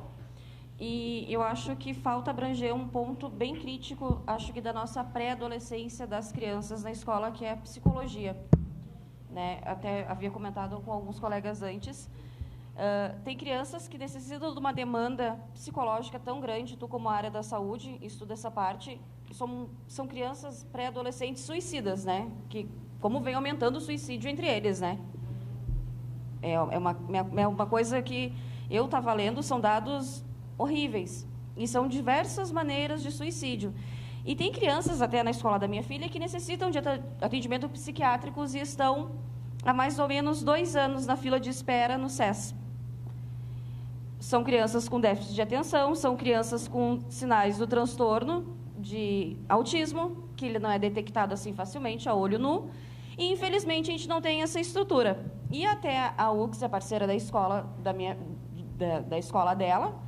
e eu acho que falta abranger um ponto bem crítico, acho que da nossa pré-adolescência das crianças na escola, que é a psicologia, né? Até havia comentado com alguns colegas antes, tem crianças que necessitam de uma demanda psicológica tão grande, tu como a área da saúde estuda essa parte, que são crianças pré-adolescentes suicidas, né? Que como vem aumentando o suicídio entre eles, né? É uma coisa que eu estava lendo, são dados horríveis. E são diversas maneiras de suicídio. E tem crianças, até na escola da minha filha, que necessitam de atendimento psiquiátricos e estão há mais ou menos 2 anos na fila de espera no SES. São crianças com déficit de atenção, são crianças com sinais do transtorno de autismo, que ele não é detectado assim facilmente, a olho nu. E, infelizmente, a gente não tem essa estrutura. E até a UX, a parceira da escola, da escola dela,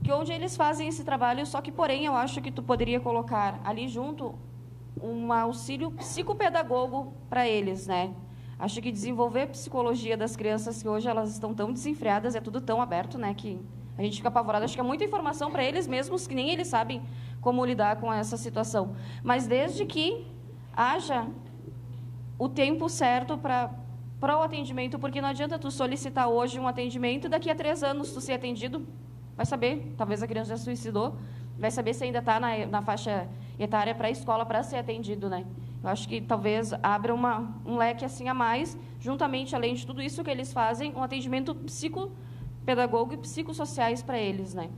que onde eles fazem esse trabalho, só que, porém, eu acho que tu poderia colocar ali junto um auxílio psicopedagogo para eles, né? Acho que desenvolver a psicologia das crianças, que hoje elas estão tão desenfreadas, é tudo tão aberto, né? Que a gente fica apavorado. Acho que é muita informação para eles mesmos, que nem eles sabem como lidar com essa situação. Mas desde que haja o tempo certo para o atendimento, porque não adianta tu solicitar hoje um atendimento e daqui a 3 anos tu ser atendido, vai saber, talvez a criança já suicidou, vai saber se ainda está na faixa etária para a escola para ser atendido, né? Eu acho que talvez abra um leque assim a mais, juntamente, além de tudo isso que eles fazem, um atendimento psicopedagogo e psicossociais para eles, né?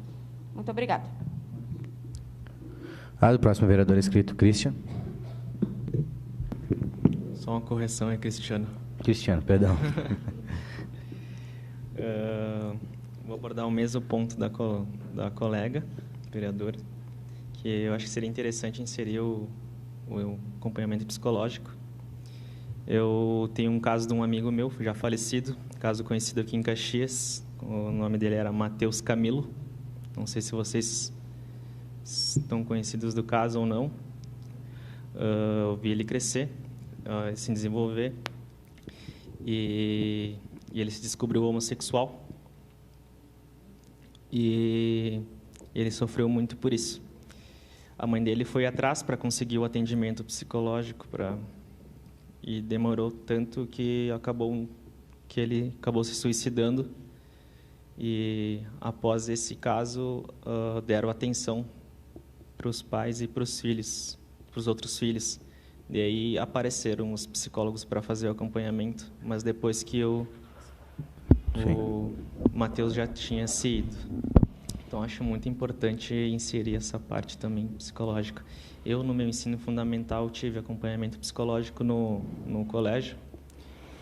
Muito obrigada. O próximo vereador inscrito, Christian. Só uma correção, é Cristiano. Cristiano, perdão. Vou abordar o mesmo ponto da colega, vereadora, que eu acho que seria interessante inserir o acompanhamento psicológico. Eu tenho um caso de um amigo meu, já falecido, caso conhecido aqui em Caxias, o nome dele era Matheus Camilo. Não sei se vocês estão conhecidos do caso ou não. Eu vi ele crescer, se desenvolver, e ele se descobriu homossexual. E ele sofreu muito por isso. A mãe dele foi atrás para conseguir o atendimento psicológico e demorou tanto que ele acabou se suicidando. E após esse caso deram atenção para os pais e para os filhos, para os outros filhos. E aí apareceram os psicólogos para fazer o acompanhamento, mas depois que o Matheus já tinha se ido. Então, acho muito importante inserir essa parte também psicológica. Eu, no meu ensino fundamental, tive acompanhamento psicológico no colégio.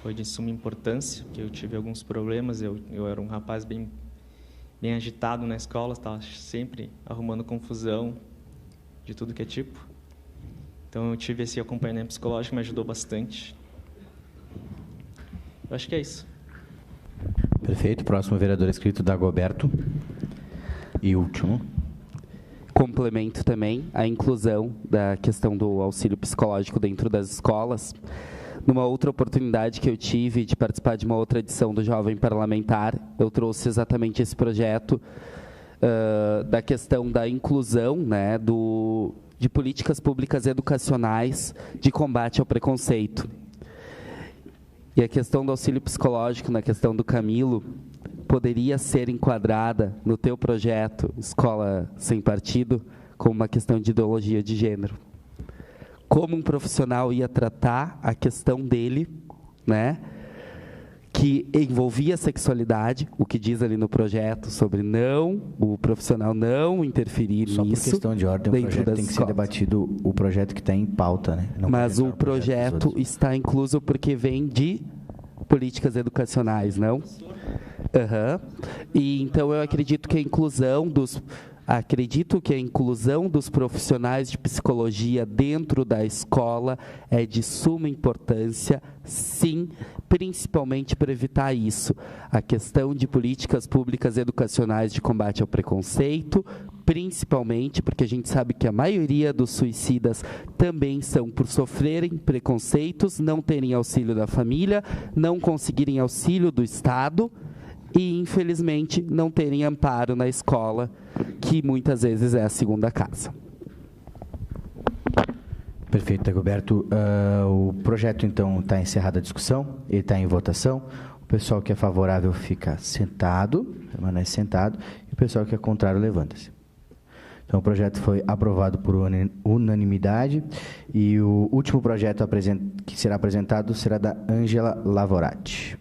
Foi de suma importância, porque eu tive alguns problemas. Eu era um rapaz bem agitado na escola, estava sempre arrumando confusão de tudo que é tipo. Então, eu tive esse acompanhamento psicológico, me ajudou bastante. Eu acho que é isso. Perfeito. Próximo vereador inscrito, Dagoberto. E último. Complemento também a inclusão da questão do auxílio psicológico dentro das escolas. Numa outra oportunidade que eu tive de participar de uma outra edição do Jovem Parlamentar, eu trouxe exatamente esse projeto da questão da inclusão, né, de políticas públicas educacionais de combate ao preconceito. E a questão do auxílio psicológico, na questão do Camilo, poderia ser enquadrada no teu projeto Escola Sem Partido como uma questão de ideologia de gênero. Como um profissional ia tratar a questão dele, né, que envolvia sexualidade, o que diz ali no projeto sobre o profissional não interferir só nisso. Só por questão de ordem, o projeto tem que ser debatido, o projeto que está em pauta, né? Mas o projeto está incluso porque vem de políticas educacionais, não? E então eu acredito que a inclusão dos profissionais de psicologia dentro da escola é de suma importância, sim, principalmente para evitar isso. A questão de políticas públicas educacionais de combate ao preconceito, principalmente porque a gente sabe que a maioria dos suicidas também são por sofrerem preconceitos, não terem auxílio da família, não conseguirem auxílio do Estado e, infelizmente, não terem amparo na escola, que muitas vezes é a segunda casa. Perfeito, Dagoberto. O projeto, então, está encerrada a discussão, ele está em votação. O pessoal que é favorável fica sentado, permanece sentado, e o pessoal que é contrário levanta-se. Então, o projeto foi aprovado por unanimidade, e o último projeto que será apresentado será da Ângela Lavorati.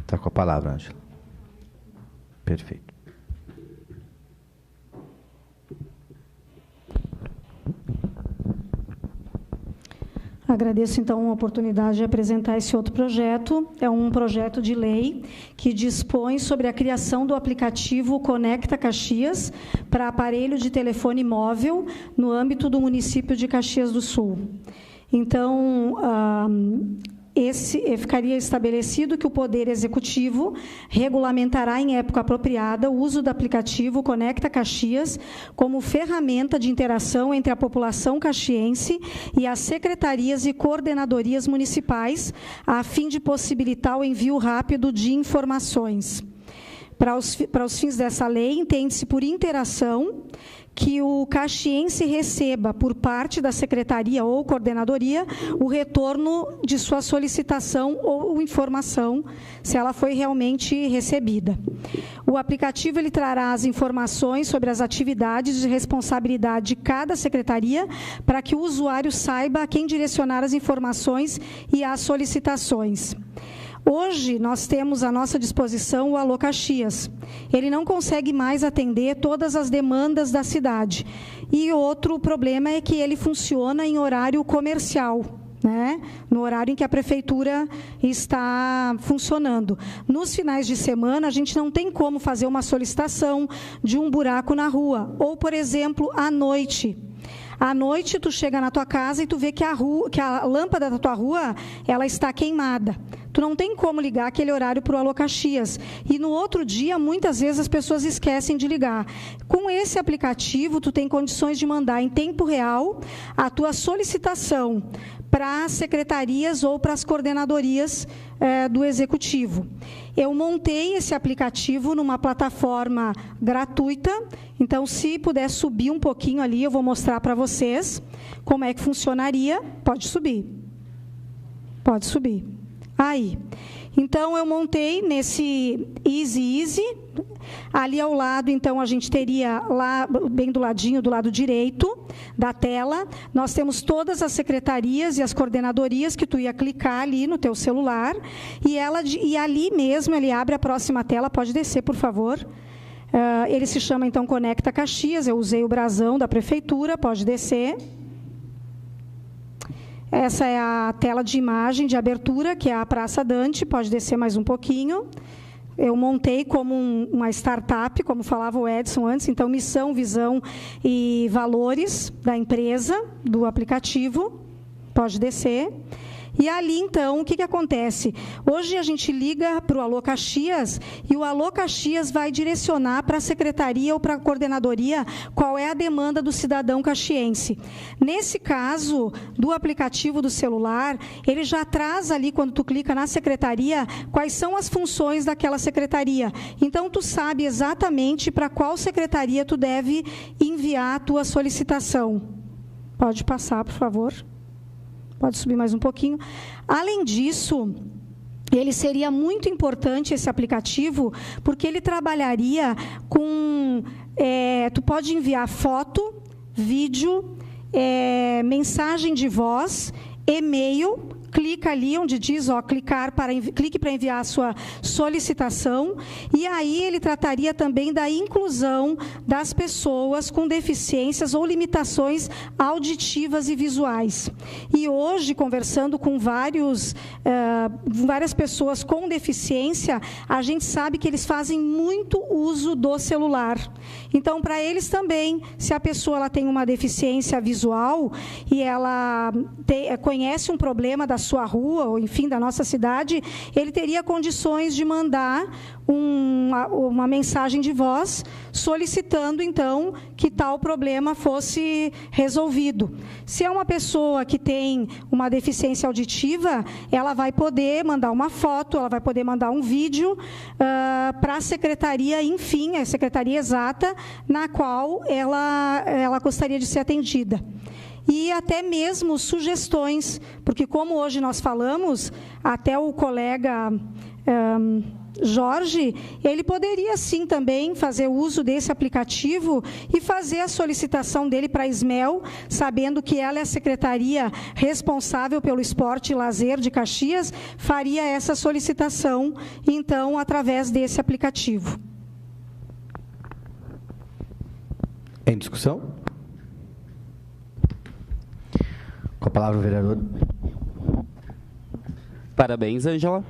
Está com a palavra, Ângela. Perfeito. Agradeço, então, a oportunidade de apresentar esse outro projeto. É um projeto de lei que dispõe sobre a criação do aplicativo Conecta Caxias para aparelho de telefone móvel no âmbito do município de Caxias do Sul. Então, ficaria estabelecido que o Poder Executivo regulamentará em época apropriada o uso do aplicativo Conecta Caxias como ferramenta de interação entre a população caxiense e as secretarias e coordenadorias municipais, a fim de possibilitar o envio rápido de informações. Para os fins dessa lei, entende-se por interação que o caxiense receba, por parte da secretaria ou coordenadoria, o retorno de sua solicitação ou informação, se ela foi realmente recebida. O aplicativo ele trará as informações sobre as atividades de responsabilidade de cada secretaria, para que o usuário saiba a quem direcionar as informações e as solicitações. Hoje, nós temos à nossa disposição o Alô Caxias. Ele não consegue mais atender todas as demandas da cidade. E outro problema é que ele funciona em horário comercial, né? No horário em que a prefeitura está funcionando. Nos finais de semana, a gente não tem como fazer uma solicitação de um buraco na rua. Ou, por exemplo, à noite. À noite, tu chega na tua casa e tu vê que a lâmpada da tua rua ela está queimada. Tu não tem como ligar aquele horário para o Alô Caxias. E no outro dia, muitas vezes, as pessoas esquecem de ligar. Com esse aplicativo, tu tem condições de mandar em tempo real a tua solicitação para as secretarias ou para as coordenadorias do Executivo. Eu montei esse aplicativo numa plataforma gratuita, então, se puder subir um pouquinho ali, eu vou mostrar para vocês como é que funcionaria. Pode subir. Pode subir. Aí. Então, eu montei nesse Easy. Ali ao lado, então, a gente teria lá, bem do ladinho, do lado direito da tela, nós temos todas as secretarias e as coordenadorias que tu ia clicar ali no teu celular, e ali mesmo ele abre a próxima tela. Pode descer, por favor. Ele se chama, então, Conecta Caxias. Eu usei o brasão da prefeitura. Pode descer. Essa é a tela de imagem de abertura, que é a Praça Dante. Pode descer mais um pouquinho. Eu montei como uma startup, como falava o Edson antes, então, missão, visão e valores da empresa, do aplicativo. Pode descer. E ali, então, o que acontece? Hoje a gente liga para o Alô Caxias e o Alô Caxias vai direcionar para a secretaria ou para a coordenadoria qual é a demanda do cidadão caxiense. Nesse caso, do aplicativo do celular, ele já traz ali, quando tu clica na secretaria, quais são as funções daquela secretaria. Então, tu sabe exatamente para qual secretaria tu deve enviar a tua solicitação. Pode passar, por favor. Pode subir mais um pouquinho. Além disso, ele seria muito importante, esse aplicativo, porque ele trabalharia com... tu pode enviar foto, vídeo, mensagem de voz, e-mail. Clica ali onde diz, clique para enviar a sua solicitação, e aí ele trataria também da inclusão das pessoas com deficiências ou limitações auditivas e visuais. E hoje, conversando com várias pessoas com deficiência, a gente sabe que eles fazem muito uso do celular. Então, para eles também, se a pessoa ela tem uma deficiência visual e ela conhece um problema da sua rua, ou enfim, da nossa cidade, ele teria condições de mandar uma mensagem de voz solicitando, então, que tal problema fosse resolvido. Se é uma pessoa que tem uma deficiência auditiva, ela vai poder mandar uma foto, ela vai poder mandar um vídeo para a secretaria, enfim, a secretaria exata na qual ela gostaria de ser atendida. E até mesmo sugestões, porque como hoje nós falamos, até o colega Jorge, ele poderia sim também fazer uso desse aplicativo e fazer a solicitação dele para a SMEL, sabendo que ela é a secretaria responsável pelo esporte e lazer de Caxias, faria essa solicitação, então, através desse aplicativo. Em discussão? Com a palavra o vereador. Parabéns, Ângela.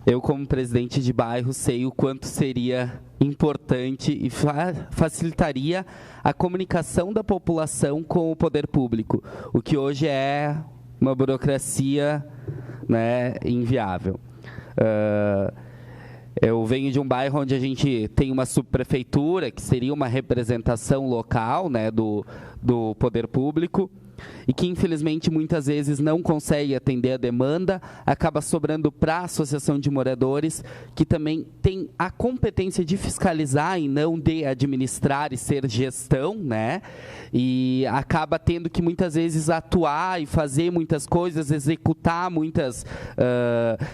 Eu, como presidente de bairro, sei o quanto seria importante e facilitaria a comunicação da população com o poder público, o que hoje é uma burocracia, né, inviável. Eu venho de um bairro onde a gente tem uma subprefeitura, que seria uma representação local, né, do poder público, e que, infelizmente, muitas vezes não consegue atender a demanda, acaba sobrando para a associação de moradores, que também tem a competência de fiscalizar e não de administrar e ser gestão, né? E acaba tendo que, muitas vezes, atuar e fazer muitas coisas, executar muitas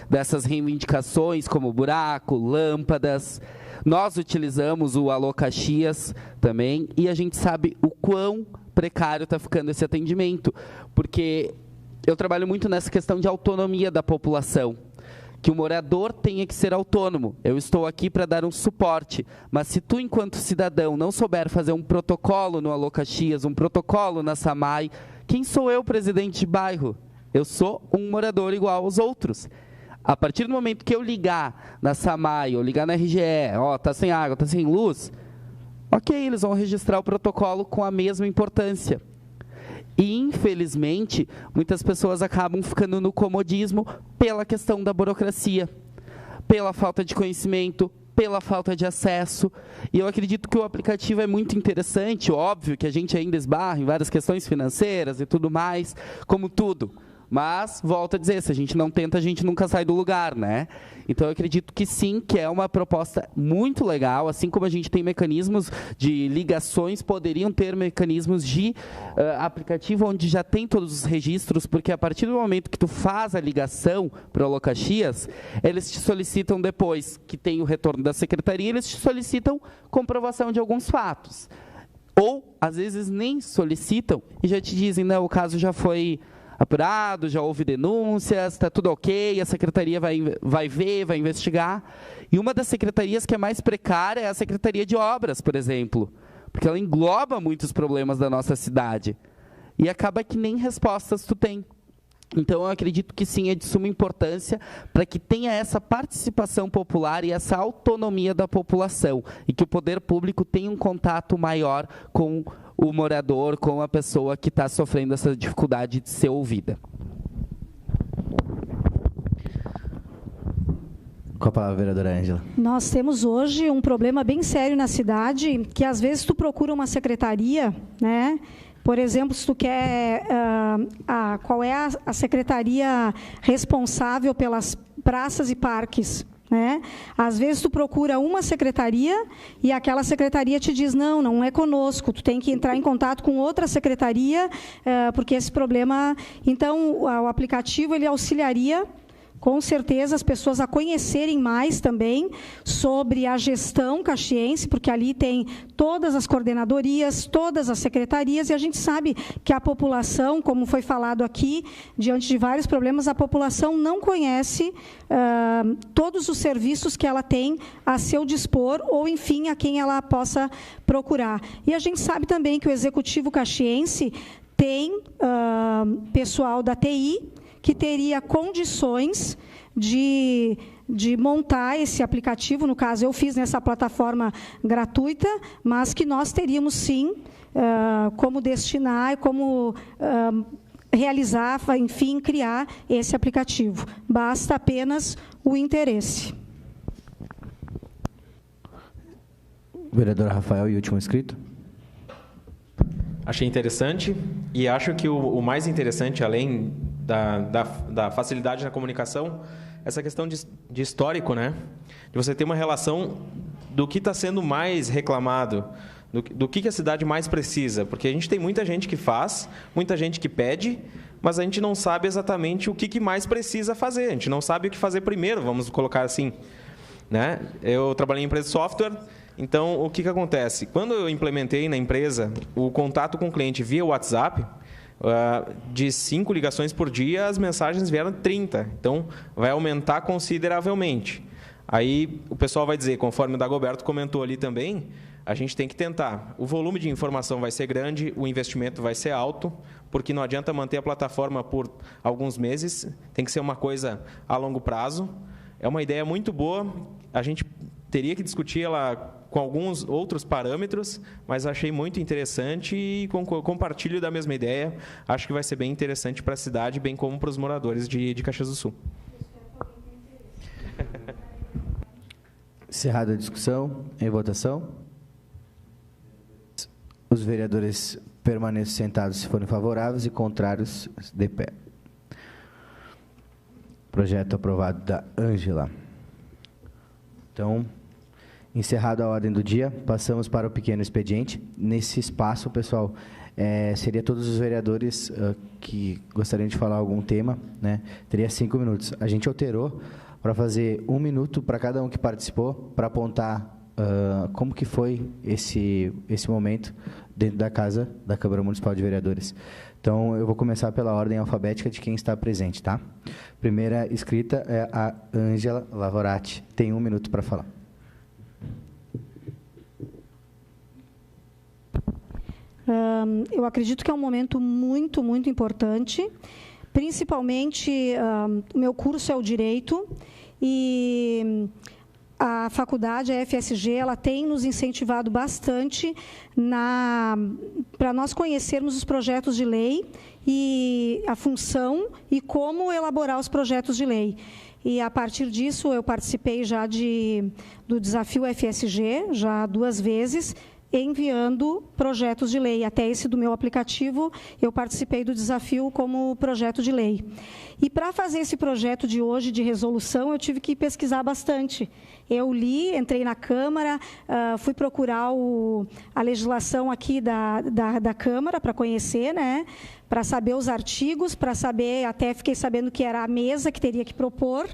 dessas reivindicações, como buraco, lâmpadas. Nós utilizamos o Alô Caxias também, e a gente sabe o quão precário está ficando esse atendimento, porque eu trabalho muito nessa questão de autonomia da população, que o morador tenha que ser autônomo. Eu estou aqui para dar um suporte, mas se tu, enquanto cidadão, não souber fazer um protocolo no Alô Caxias, um protocolo na SAMAI, quem sou eu, presidente de bairro? Eu sou um morador igual aos outros. A partir do momento que eu ligar na SAMAI ou ligar na RGE, tá sem água, tá sem luz, ok, eles vão registrar o protocolo com a mesma importância. E, infelizmente, muitas pessoas acabam ficando no comodismo pela questão da burocracia, pela falta de conhecimento, pela falta de acesso. E eu acredito que o aplicativo é muito interessante, óbvio que a gente ainda esbarra em várias questões financeiras e tudo mais, como tudo. Mas, volto a dizer, se a gente não tenta, a gente nunca sai do lugar, né? Então, eu acredito que sim, que é uma proposta muito legal, assim como a gente tem mecanismos de ligações, poderiam ter mecanismos de aplicativo onde já tem todos os registros, porque a partir do momento que tu faz a ligação para o Alô Caxias, eles te solicitam depois, que tem o retorno da secretaria, eles te solicitam comprovação de alguns fatos. Ou, às vezes, nem solicitam e já te dizem, não, o caso já foi apurado, já houve denúncias, está tudo ok, a secretaria vai ver, vai investigar. E uma das secretarias que é mais precária é a Secretaria de Obras, por exemplo, porque ela engloba muitos problemas da nossa cidade. E acaba que nem respostas tu tem. Então, eu acredito que sim, é de suma importância para que tenha essa participação popular e essa autonomia da população, e que o poder público tenha um contato maior com o morador, com a pessoa que está sofrendo essa dificuldade de ser ouvida. Com a palavra, vereadora Ângela. Nós temos hoje um problema bem sério na cidade, que às vezes tu procura uma secretaria, né? Por exemplo, se tu quer qual é a secretaria responsável pelas praças e parques, né? Às vezes tu procura uma secretaria e aquela secretaria te diz, não é conosco, tu tem que entrar em contato com outra secretaria, porque esse problema... Então, o aplicativo ele auxiliaria, com certeza, as pessoas a conhecerem mais também sobre a gestão caxiense, porque ali tem todas as coordenadorias, todas as secretarias, e a gente sabe que a população, como foi falado aqui, diante de vários problemas, a população não conhece todos os serviços que ela tem a seu dispor, ou, enfim, a quem ela possa procurar. E a gente sabe também que o Executivo caxiense tem pessoal da TI, que teria condições de montar esse aplicativo. No caso, eu fiz nessa plataforma gratuita, mas que nós teríamos, sim, como destinar, como realizar, enfim, criar esse aplicativo. Basta apenas o interesse. Vereador Rafael, e último inscrito. Achei interessante, e acho que o mais interessante, além da facilidade na comunicação, essa questão de histórico, né? De você ter uma relação do que está sendo mais reclamado, do que a cidade mais precisa. Porque a gente tem muita gente que faz, muita gente que pede, mas a gente não sabe exatamente o que mais precisa fazer. A gente não sabe o que fazer primeiro, vamos colocar assim, né? Eu trabalhei em empresa de software. Então, o que acontece? Quando eu implementei na empresa o contato com o cliente via WhatsApp, de 5 ligações por dia, as mensagens vieram 30. Então, vai aumentar consideravelmente. Aí, o pessoal vai dizer, conforme o Dagoberto comentou ali também, a gente tem que tentar. O volume de informação vai ser grande, o investimento vai ser alto, porque não adianta manter a plataforma por alguns meses, tem que ser uma coisa a longo prazo. É uma ideia muito boa, a gente teria que discutir ela com alguns outros parâmetros, mas achei muito interessante e compartilho da mesma ideia. Acho que vai ser bem interessante para a cidade, bem como para os moradores de Caxias do Sul. Encerrada a discussão, em votação. Os vereadores permaneçam sentados se forem favoráveis e contrários de pé. Projeto aprovado da Ângela. Então, encerrada a ordem do dia, passamos para o pequeno expediente. Nesse espaço, pessoal, seria todos os vereadores que gostariam de falar algum tema, né? Teria 5 minutos. A gente alterou para fazer 1 minuto para cada um que participou, para apontar como que foi esse momento dentro da casa da Câmara Municipal de Vereadores. Então, eu vou começar pela ordem alfabética de quem está presente, tá? Primeira inscrita é a Ângela Lavorati. Tem 1 minuto para falar. Eu acredito que é um momento muito, muito importante. Principalmente, o meu curso é o Direito e a faculdade, a FSG, ela tem nos incentivado bastante para nós conhecermos os projetos de lei e a função e como elaborar os projetos de lei. E, a partir disso, eu participei já do desafio FSG, já 2 vezes, enviando projetos de lei. Até esse do meu aplicativo, eu participei do desafio como projeto de lei. E, para fazer esse projeto de hoje, de resolução, eu tive que pesquisar bastante. Eu li, entrei na Câmara, fui procurar a legislação aqui da Câmara para conhecer, né? Para saber os artigos, para saber, até fiquei sabendo que era a mesa que teria que propor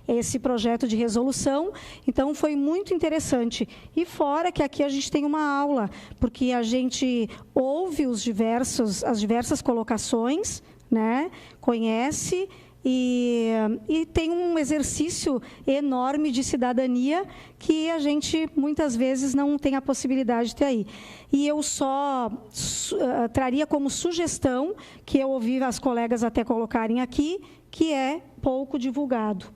esse projeto de resolução. Então, foi muito interessante. E fora que aqui a gente tem uma aula, porque a gente ouve as diversas colocações, né? Conhece e tem um exercício enorme de cidadania que a gente, muitas vezes, não tem a possibilidade de ter aí. E eu só traria como sugestão, que eu ouvi as colegas até colocarem aqui, que é pouco divulgado.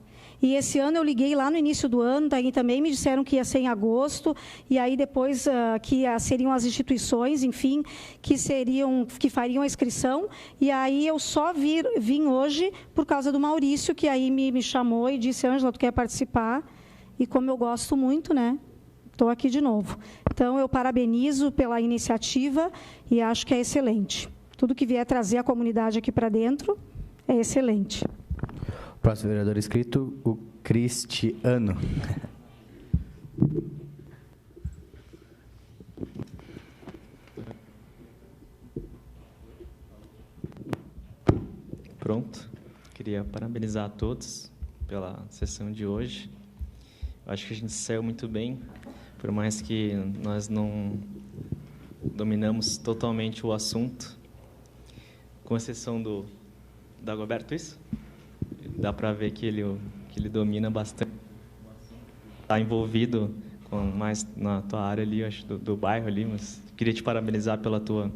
E esse ano eu liguei lá no início do ano, daí também me disseram que ia ser em agosto, e aí depois que seriam as instituições, enfim, que fariam a inscrição, e aí eu só vim hoje por causa do Maurício, que aí me chamou e disse: Ângela, tu quer participar? E como eu gosto muito, né? Estou aqui de novo. Então, eu parabenizo pela iniciativa e acho que é excelente. Tudo que vier trazer a comunidade aqui para dentro é excelente. Próximo vereador inscrito, o Cristiano. Pronto. Queria parabenizar a todos pela sessão de hoje. Acho que a gente saiu muito bem, por mais que nós não dominamos totalmente o assunto, com exceção do Dagoberto, isso? Dá para ver que ele domina bastante. Está envolvido mais na tua área ali, acho, do bairro ali, mas queria te parabenizar pela tua,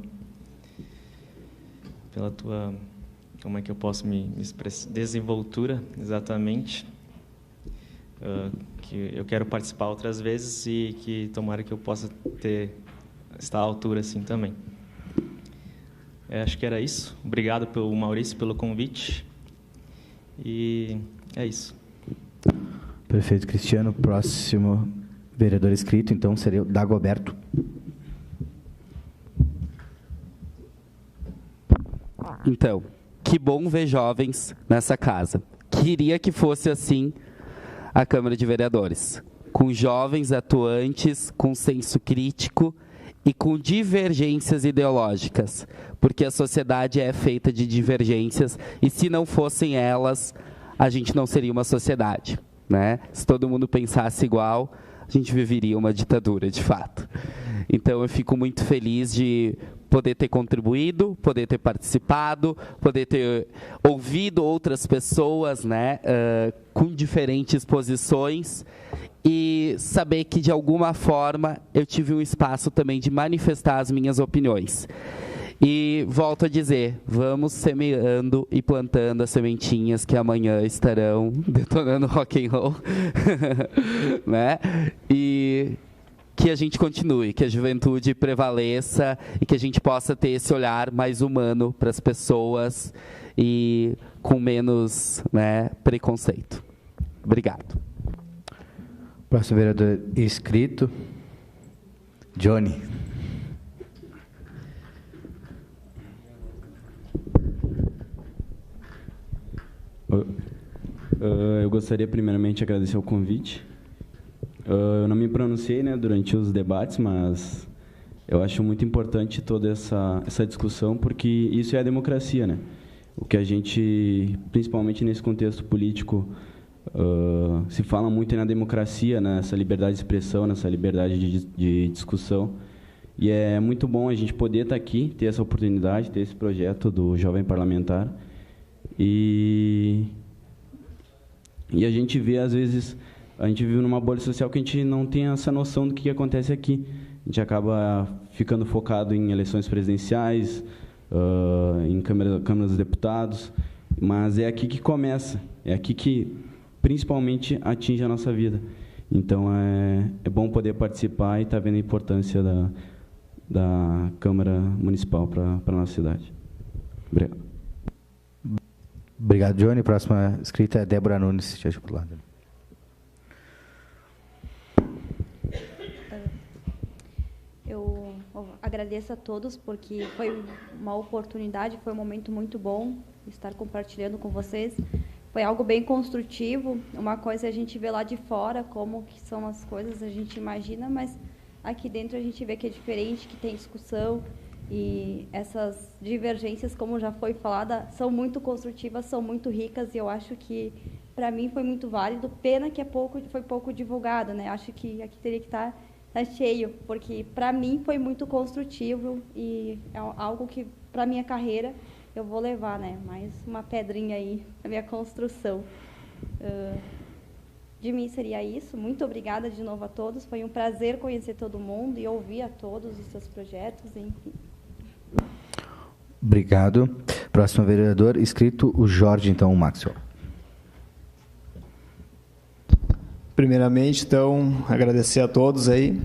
como é que eu posso me expressar? Desenvoltura, exatamente. Que eu quero participar outras vezes e que tomara que eu possa estar à altura assim também. Acho que era isso. Obrigado pelo Maurício pelo convite. E é isso. Perfeito, Cristiano. Próximo vereador inscrito, então, seria o Dagoberto. Então, que bom ver jovens nessa casa. Queria que fosse assim a Câmara de Vereadores, com jovens atuantes, com senso crítico e com divergências ideológicas, porque a sociedade é feita de divergências e, se não fossem elas, a gente não seria uma sociedade, né? Se todo mundo pensasse igual, a gente viveria uma ditadura, de fato. Então, eu fico muito feliz de poder ter contribuído, poder ter participado, poder ter ouvido outras pessoas, né, com diferentes posições, e saber que, de alguma forma, eu tive um espaço também de manifestar as minhas opiniões. E volto a dizer, vamos semeando e plantando as sementinhas que amanhã estarão detonando rock and roll, né? E que a gente continue, que a juventude prevaleça e que a gente possa ter esse olhar mais humano para as pessoas e com menos, né, preconceito. Obrigado. Próximo vereador inscrito, Johnny. Eu gostaria primeiramente de agradecer o convite. Eu não me pronunciei, né, durante os debates, mas eu acho muito importante toda essa discussão, porque isso é a democracia, né? O que a gente, principalmente nesse contexto político, se fala muito na democracia, nessa liberdade de expressão, nessa liberdade de discussão. E é muito bom a gente poder estar aqui, ter essa oportunidade, ter esse projeto do Jovem Parlamentar. E a gente vê, às vezes, a gente vive numa bolha social que a gente não tem essa noção do que acontece aqui. A gente acaba ficando focado em eleições presidenciais, em Câmara dos Deputados, mas é aqui que começa, é aqui que principalmente atinge a nossa vida. Então, é bom poder participar e estar vendo a importância da Câmara Municipal para a nossa cidade. Obrigado. Obrigado, Johnny. Próxima escrita é Débora Nunes, se estiver por lado. Eu agradeço a todos, porque foi uma oportunidade, foi um momento muito bom estar compartilhando com vocês. Foi algo bem construtivo, uma coisa a gente vê lá de fora, como que são as coisas, a gente imagina, mas aqui dentro a gente vê que é diferente, que tem discussão, e essas divergências, como já foi falada, são muito construtivas, são muito ricas, e eu acho que, para mim, foi muito válido. Pena que foi pouco divulgado, né? Acho que aqui teria que estar cheio, porque, para mim, foi muito construtivo, e é algo que, para a minha carreira, eu vou levar, né? Mais uma pedrinha aí na minha construção. De mim seria isso. Muito obrigada de novo a todos. Foi um prazer conhecer todo mundo e ouvir a todos os seus projetos, enfim. Obrigado. Próximo vereador, inscrito o Jorge, então, o Maxwell. Primeiramente, então, agradecer a todos aí.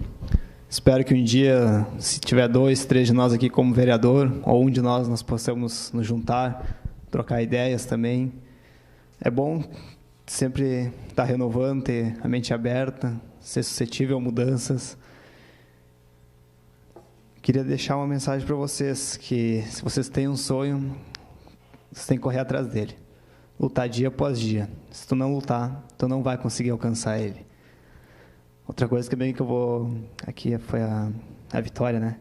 Espero que um dia, se tiver 2, 3 de nós aqui como vereador, ou um de nós possamos nos juntar, trocar ideias também. É bom sempre estar renovando, ter a mente aberta, ser suscetível a mudanças. Queria deixar uma mensagem para vocês, que se vocês têm um sonho, vocês têm que correr atrás dele. Lutar dia após dia. Se tu não lutar, tu não vai conseguir alcançar ele. Outra coisa que bem que eu vou... Aqui foi a Vitória, né?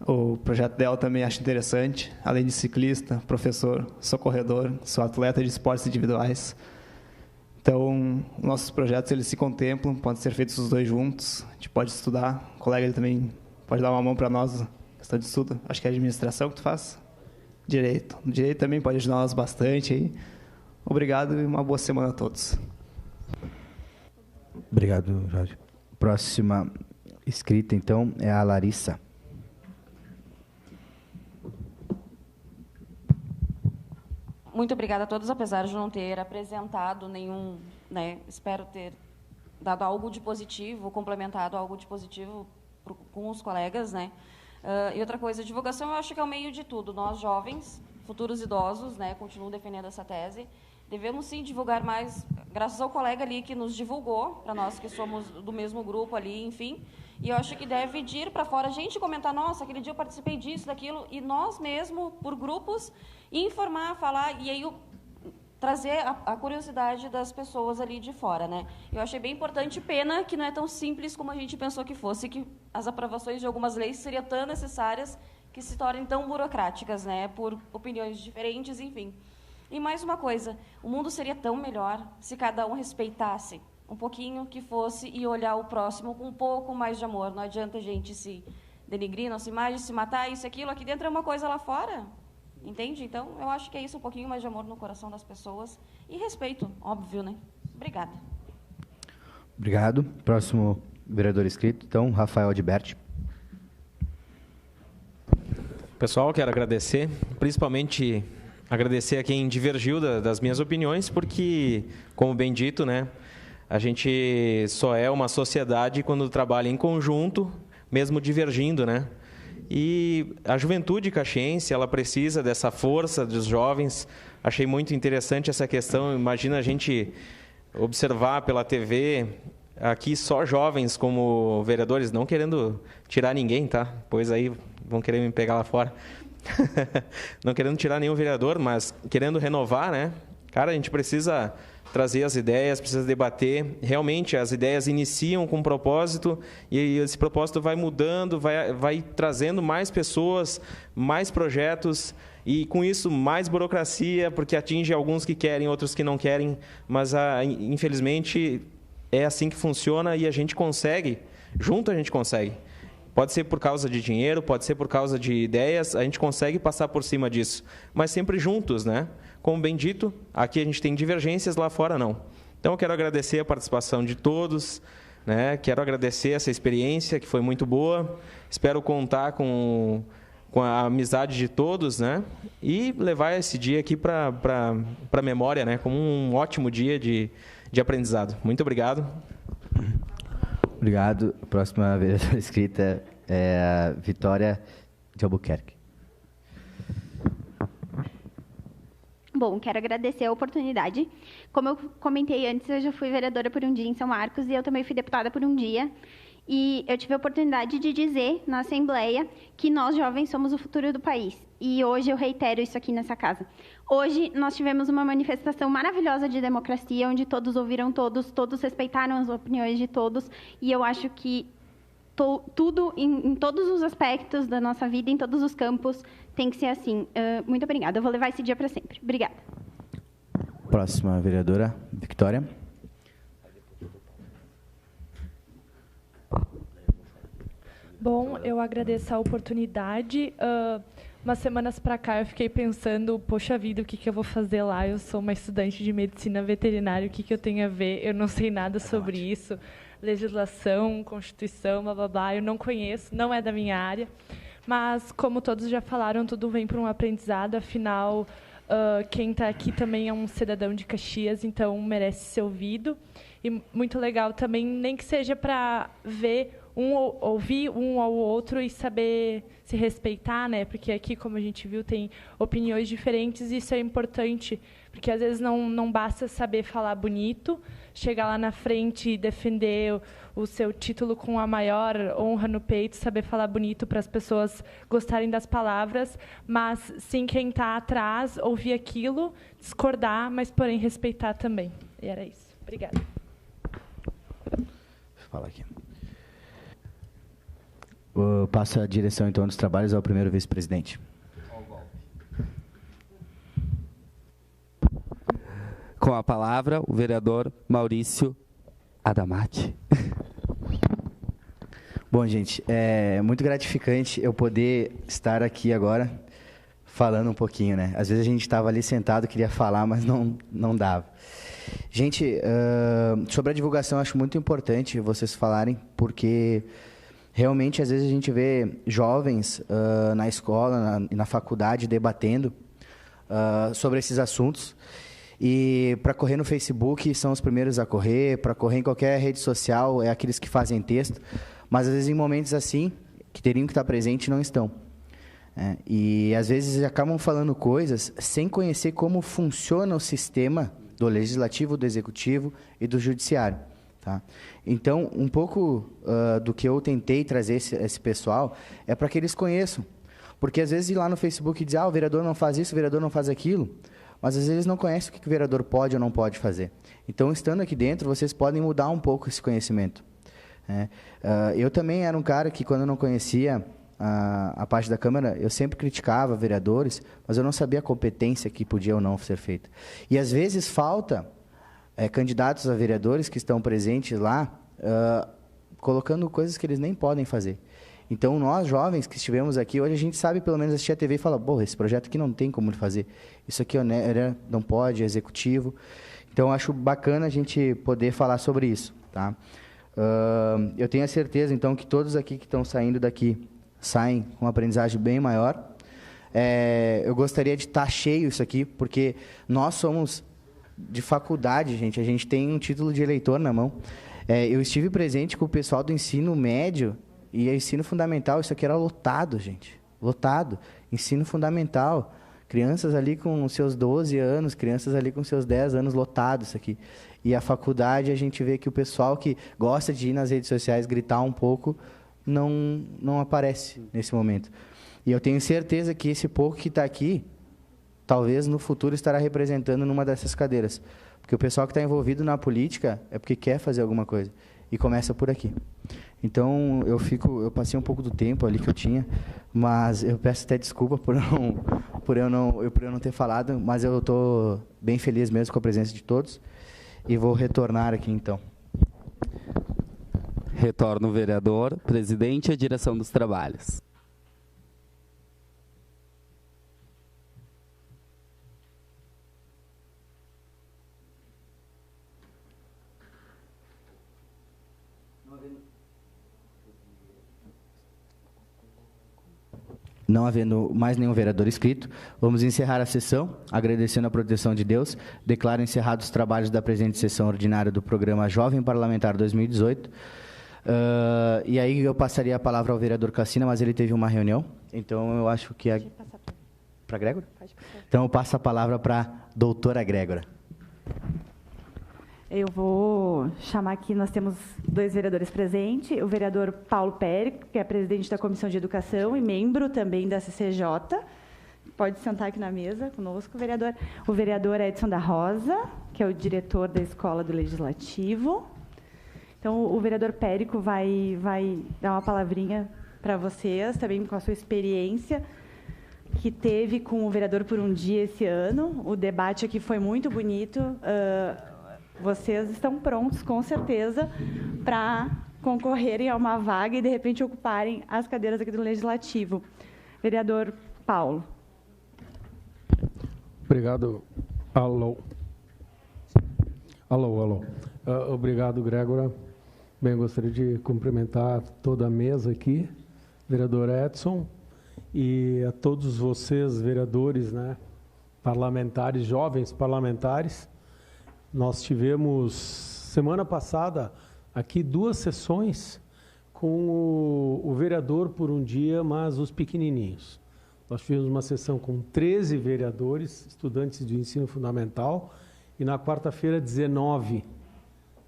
O projeto dela também acho interessante. Além de ciclista, professor, sou corredor, sou atleta de esportes individuais. Então, nossos projetos, eles se contemplam, podem ser feitos os dois juntos. A gente pode estudar. O colega ele também pode dar uma mão para nós, questão de estudo. Acho que é administração que tu faz. Direito. O direito também pode ajudar nós bastante aí. Obrigado e uma boa semana a todos. Obrigado, Jorge. Próxima escrita, então, é a Larissa. Muito obrigada a todos, apesar de não ter apresentado nenhum, né, espero ter dado algo de positivo, complementado algo de positivo com os colegas, né. E outra coisa, divulgação eu acho que é o meio de tudo. Nós, jovens, futuros idosos, né, continuo defendendo essa tese, devemos sim divulgar mais, graças ao colega ali que nos divulgou, para nós que somos do mesmo grupo ali, enfim. E eu acho que deve ir para fora a gente comentar, nossa, aquele dia eu participei disso, daquilo, e nós mesmo, por grupos, informar, falar, e aí trazer a curiosidade das pessoas ali de fora, né? Eu achei bem importante, pena que não é tão simples como a gente pensou que fosse, que as aprovações de algumas leis seriam tão necessárias que se tornem tão burocráticas, né? Por opiniões diferentes, enfim. E mais uma coisa, o mundo seria tão melhor se cada um respeitasse um pouquinho, que fosse, e olhar o próximo com um pouco mais de amor. Não adianta a gente se denigrir, nossa imagem, se matar, isso, aquilo. Aqui dentro é uma coisa, lá fora. Entende? Então, eu acho que é isso, um pouquinho mais de amor no coração das pessoas. E respeito, óbvio, né? Obrigada. Obrigado. Próximo vereador inscrito, então, Rafael Adberti. Pessoal, quero agradecer, principalmente agradecer a quem divergiu das minhas opiniões, porque, como bem dito, né, a gente só é uma sociedade quando trabalha em conjunto, mesmo divergindo, né? E a juventude caxiense, ela precisa dessa força dos jovens. Achei muito interessante essa questão. Imagina a gente observar pela TV aqui só jovens como vereadores, não querendo tirar ninguém, tá? Pois aí vão querer me pegar lá fora. Não querendo tirar nenhum vereador, mas querendo renovar, né? Cara, a gente precisa trazer as ideias, precisa debater. Realmente, as ideias iniciam com um propósito e esse propósito vai mudando, vai trazendo mais pessoas, mais projetos e, com isso, mais burocracia, porque atinge alguns que querem, outros que não querem. Mas, infelizmente, é assim que funciona e a gente consegue. Junto a gente consegue. Pode ser por causa de dinheiro, pode ser por causa de ideias, a gente consegue passar por cima disso. Mas sempre juntos, né? Como bem dito, aqui a gente tem divergências, lá fora não. Então, eu quero agradecer a participação de todos, né? Quero agradecer essa experiência, que foi muito boa. Espero contar com a amizade de todos, né? E levar esse dia aqui para a memória, né? Como um ótimo dia de aprendizado. Muito obrigado. Obrigado. A próxima vereadora escrita é a Vitória de Albuquerque. Bom, quero agradecer a oportunidade. Como eu comentei antes, eu já fui vereadora por um dia em São Marcos e eu também fui deputada por um dia. E eu tive a oportunidade de dizer na Assembleia que nós, jovens, somos o futuro do país. E hoje eu reitero isso aqui nessa casa. Hoje nós tivemos uma manifestação maravilhosa de democracia, onde todos ouviram todos respeitaram as opiniões de todos. E eu acho que tudo, em todos os aspectos da nossa vida, em todos os campos, tem que ser assim. Muito obrigada. Eu vou levar esse dia para sempre. Obrigada. Próxima vereadora, Victoria. Bom, eu agradeço a oportunidade. Umas semanas para cá eu fiquei pensando, poxa vida, o que eu vou fazer lá? Eu sou uma estudante de medicina veterinária, o que eu tenho a ver? Eu não sei nada sobre isso. Legislação, Constituição, blá, blá, blá. Eu não conheço, não é da minha área. Mas, como todos já falaram, tudo vem para um aprendizado. Afinal, quem está aqui também é um cidadão de Caxias, então merece ser ouvido. E muito legal também, nem que seja para ouvir um ao outro e saber se respeitar, né? Porque aqui, como a gente viu, tem opiniões diferentes e isso é importante, porque às vezes não basta saber falar bonito, chegar lá na frente e defender o seu título com a maior honra no peito, saber falar bonito para as pessoas gostarem das palavras, mas sim quem está atrás, ouvir aquilo, discordar, mas porém respeitar também. E era isso. Obrigada. Fala aqui. Passo a direção, então, dos trabalhos ao primeiro vice-presidente. Com a palavra, o vereador Maurício Adamati. Bom, gente, é muito gratificante eu poder estar aqui agora falando um pouquinho, né? Às vezes a gente estava ali sentado, queria falar, mas não dava. Gente, sobre a divulgação, acho muito importante vocês falarem, porque realmente, às vezes, a gente vê jovens na escola e na faculdade debatendo sobre esses assuntos. E para correr no Facebook, são os primeiros a correr. Para correr em qualquer rede social, é aqueles que fazem texto. Mas, às vezes, em momentos assim, que teriam que estar presentes, não estão. E, às vezes, acabam falando coisas sem conhecer como funciona o sistema do legislativo, do executivo e do judiciário. Tá? Então, um pouco do que eu tentei trazer esse pessoal é para que eles conheçam. Porque, às vezes, ir lá no Facebook e dizer, o vereador não faz isso, o vereador não faz aquilo, mas, às vezes, eles não conhecem o que o vereador pode ou não pode fazer. Então, estando aqui dentro, vocês podem mudar um pouco esse conhecimento. Eu também era um cara que, quando eu não conhecia a parte da Câmara, eu sempre criticava vereadores, mas eu não sabia a competência que podia ou não ser feita. E, às vezes, falta candidatos a vereadores que estão presentes lá, colocando coisas que eles nem podem fazer. Então, nós, jovens que estivemos aqui, hoje a gente sabe, pelo menos, assistir a TV e falar, esse projeto aqui não tem como fazer. Isso aqui não pode, é executivo. Então, acho bacana a gente poder falar sobre isso. Tá? Eu tenho a certeza, então, que todos aqui que estão saindo daqui saem com uma aprendizagem bem maior. Eu gostaria de estar cheio isso aqui, porque nós somos de faculdade, gente. A gente tem um título de eleitor na mão. Eu estive presente com o pessoal do ensino médio e ensino fundamental. Isso aqui era lotado, gente. Lotado. Ensino fundamental. Crianças ali com seus 12 anos, crianças ali com seus 10 anos, lotado isso aqui. E a faculdade, a gente vê que o pessoal que gosta de ir nas redes sociais gritar um pouco, não aparece nesse momento. E eu tenho certeza que esse pouco que está aqui talvez no futuro estará representando numa dessas cadeiras. Porque o pessoal que está envolvido na política é porque quer fazer alguma coisa. E começa por aqui. Então, eu passei um pouco do tempo ali que eu tinha, mas eu peço até desculpa por eu não ter falado, mas eu estou bem feliz mesmo com a presença de todos e vou retornar aqui, então. Retorna o vereador, presidente e a direção dos trabalhos. Não havendo mais nenhum vereador inscrito, vamos encerrar a sessão, agradecendo a proteção de Deus. Declaro encerrados os trabalhos da presente sessão ordinária do programa Jovem Parlamentar 2018. E aí eu passaria a palavra ao vereador Cassina, mas ele teve uma reunião, então eu acho que... Para a Grégora? Então eu passo a palavra para a doutora Grégora. Eu vou chamar aqui, nós temos 2 vereadores presentes, o vereador Paulo Périco, que é presidente da Comissão de Educação e membro também da CCJ. Pode sentar aqui na mesa conosco, vereador. O vereador Edson da Rosa, que é o diretor da Escola do Legislativo. Então, o vereador Périco vai dar uma palavrinha para vocês, também com a sua experiência que teve com o vereador por um dia esse ano. O debate aqui foi muito bonito. Vocês estão prontos, com certeza, para concorrerem a uma vaga e, de repente, ocuparem as cadeiras aqui do Legislativo. Vereador Paulo. Obrigado. Alô. Obrigado, Grégora. Bem, gostaria de cumprimentar toda a mesa aqui, vereador Edson, e a todos vocês, vereadores, né, parlamentares, jovens parlamentares. Nós tivemos, semana passada, aqui 2 sessões com o vereador por um dia, mas os pequenininhos. Nós tivemos uma sessão com 13 vereadores, estudantes de ensino fundamental, e na quarta-feira 19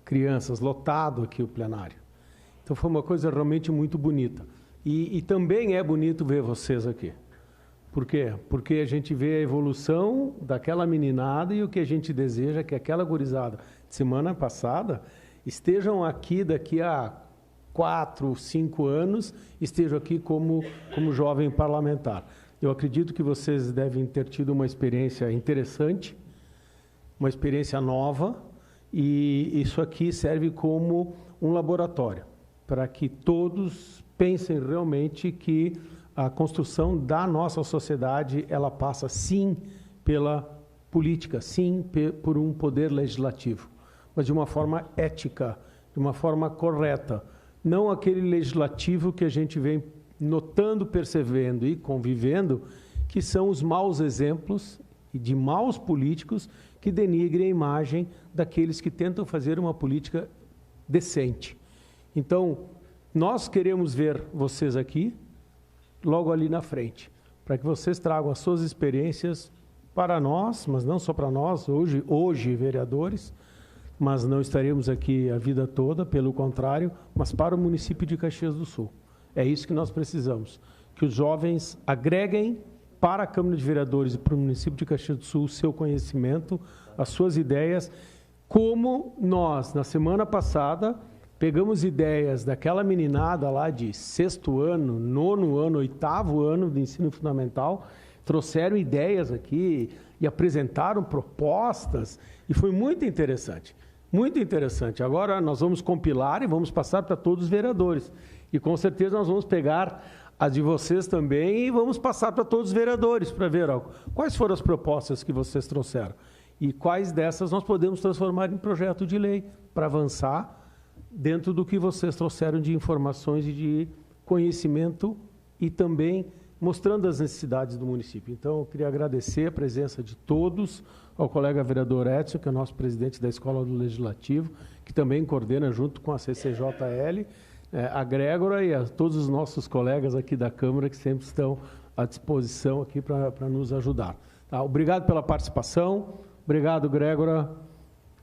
crianças, lotado aqui o plenário. Então foi uma coisa realmente muito bonita. E também é bonito ver vocês aqui. Por quê? Porque a gente vê a evolução daquela meninada e o que a gente deseja é que aquela gurizada de semana passada estejam aqui daqui a 4, 5 anos, estejam aqui como jovem parlamentar. Eu acredito que vocês devem ter tido uma experiência interessante, uma experiência nova, e isso aqui serve como um laboratório, para que todos pensem realmente que a construção da nossa sociedade, ela passa, sim, pela política, sim, por um poder legislativo, mas de uma forma ética, de uma forma correta. Não aquele legislativo que a gente vem notando, percebendo e convivendo, que são os maus exemplos de maus políticos que denigrem a imagem daqueles que tentam fazer uma política decente. Então, nós queremos ver vocês aqui, logo ali na frente, para que vocês tragam as suas experiências para nós, mas não só para nós, hoje vereadores, mas não estaremos aqui a vida toda, pelo contrário, mas para o município de Caxias do Sul. É isso que nós precisamos, que os jovens agreguem para a Câmara de Vereadores e para o município de Caxias do Sul o seu conhecimento, as suas ideias, como nós, na semana passada, pegamos ideias daquela meninada lá de 6º ano, 9º ano, 8º ano de ensino fundamental, trouxeram ideias aqui e apresentaram propostas, e foi muito interessante, muito interessante. Agora nós vamos compilar e vamos passar para todos os vereadores, e com certeza nós vamos pegar as de vocês também e vamos passar para todos os vereadores para ver quais foram as propostas que vocês trouxeram e quais dessas nós podemos transformar em projeto de lei para avançar dentro do que vocês trouxeram de informações e de conhecimento e também mostrando as necessidades do município. Então, eu queria agradecer a presença de todos, ao colega vereador Edson, que é o nosso presidente da Escola do Legislativo, que também coordena junto com a CCJL, a Grégora e a todos os nossos colegas aqui da Câmara, que sempre estão à disposição aqui para nos ajudar. Tá? Obrigado pela participação. Obrigado, Grégora.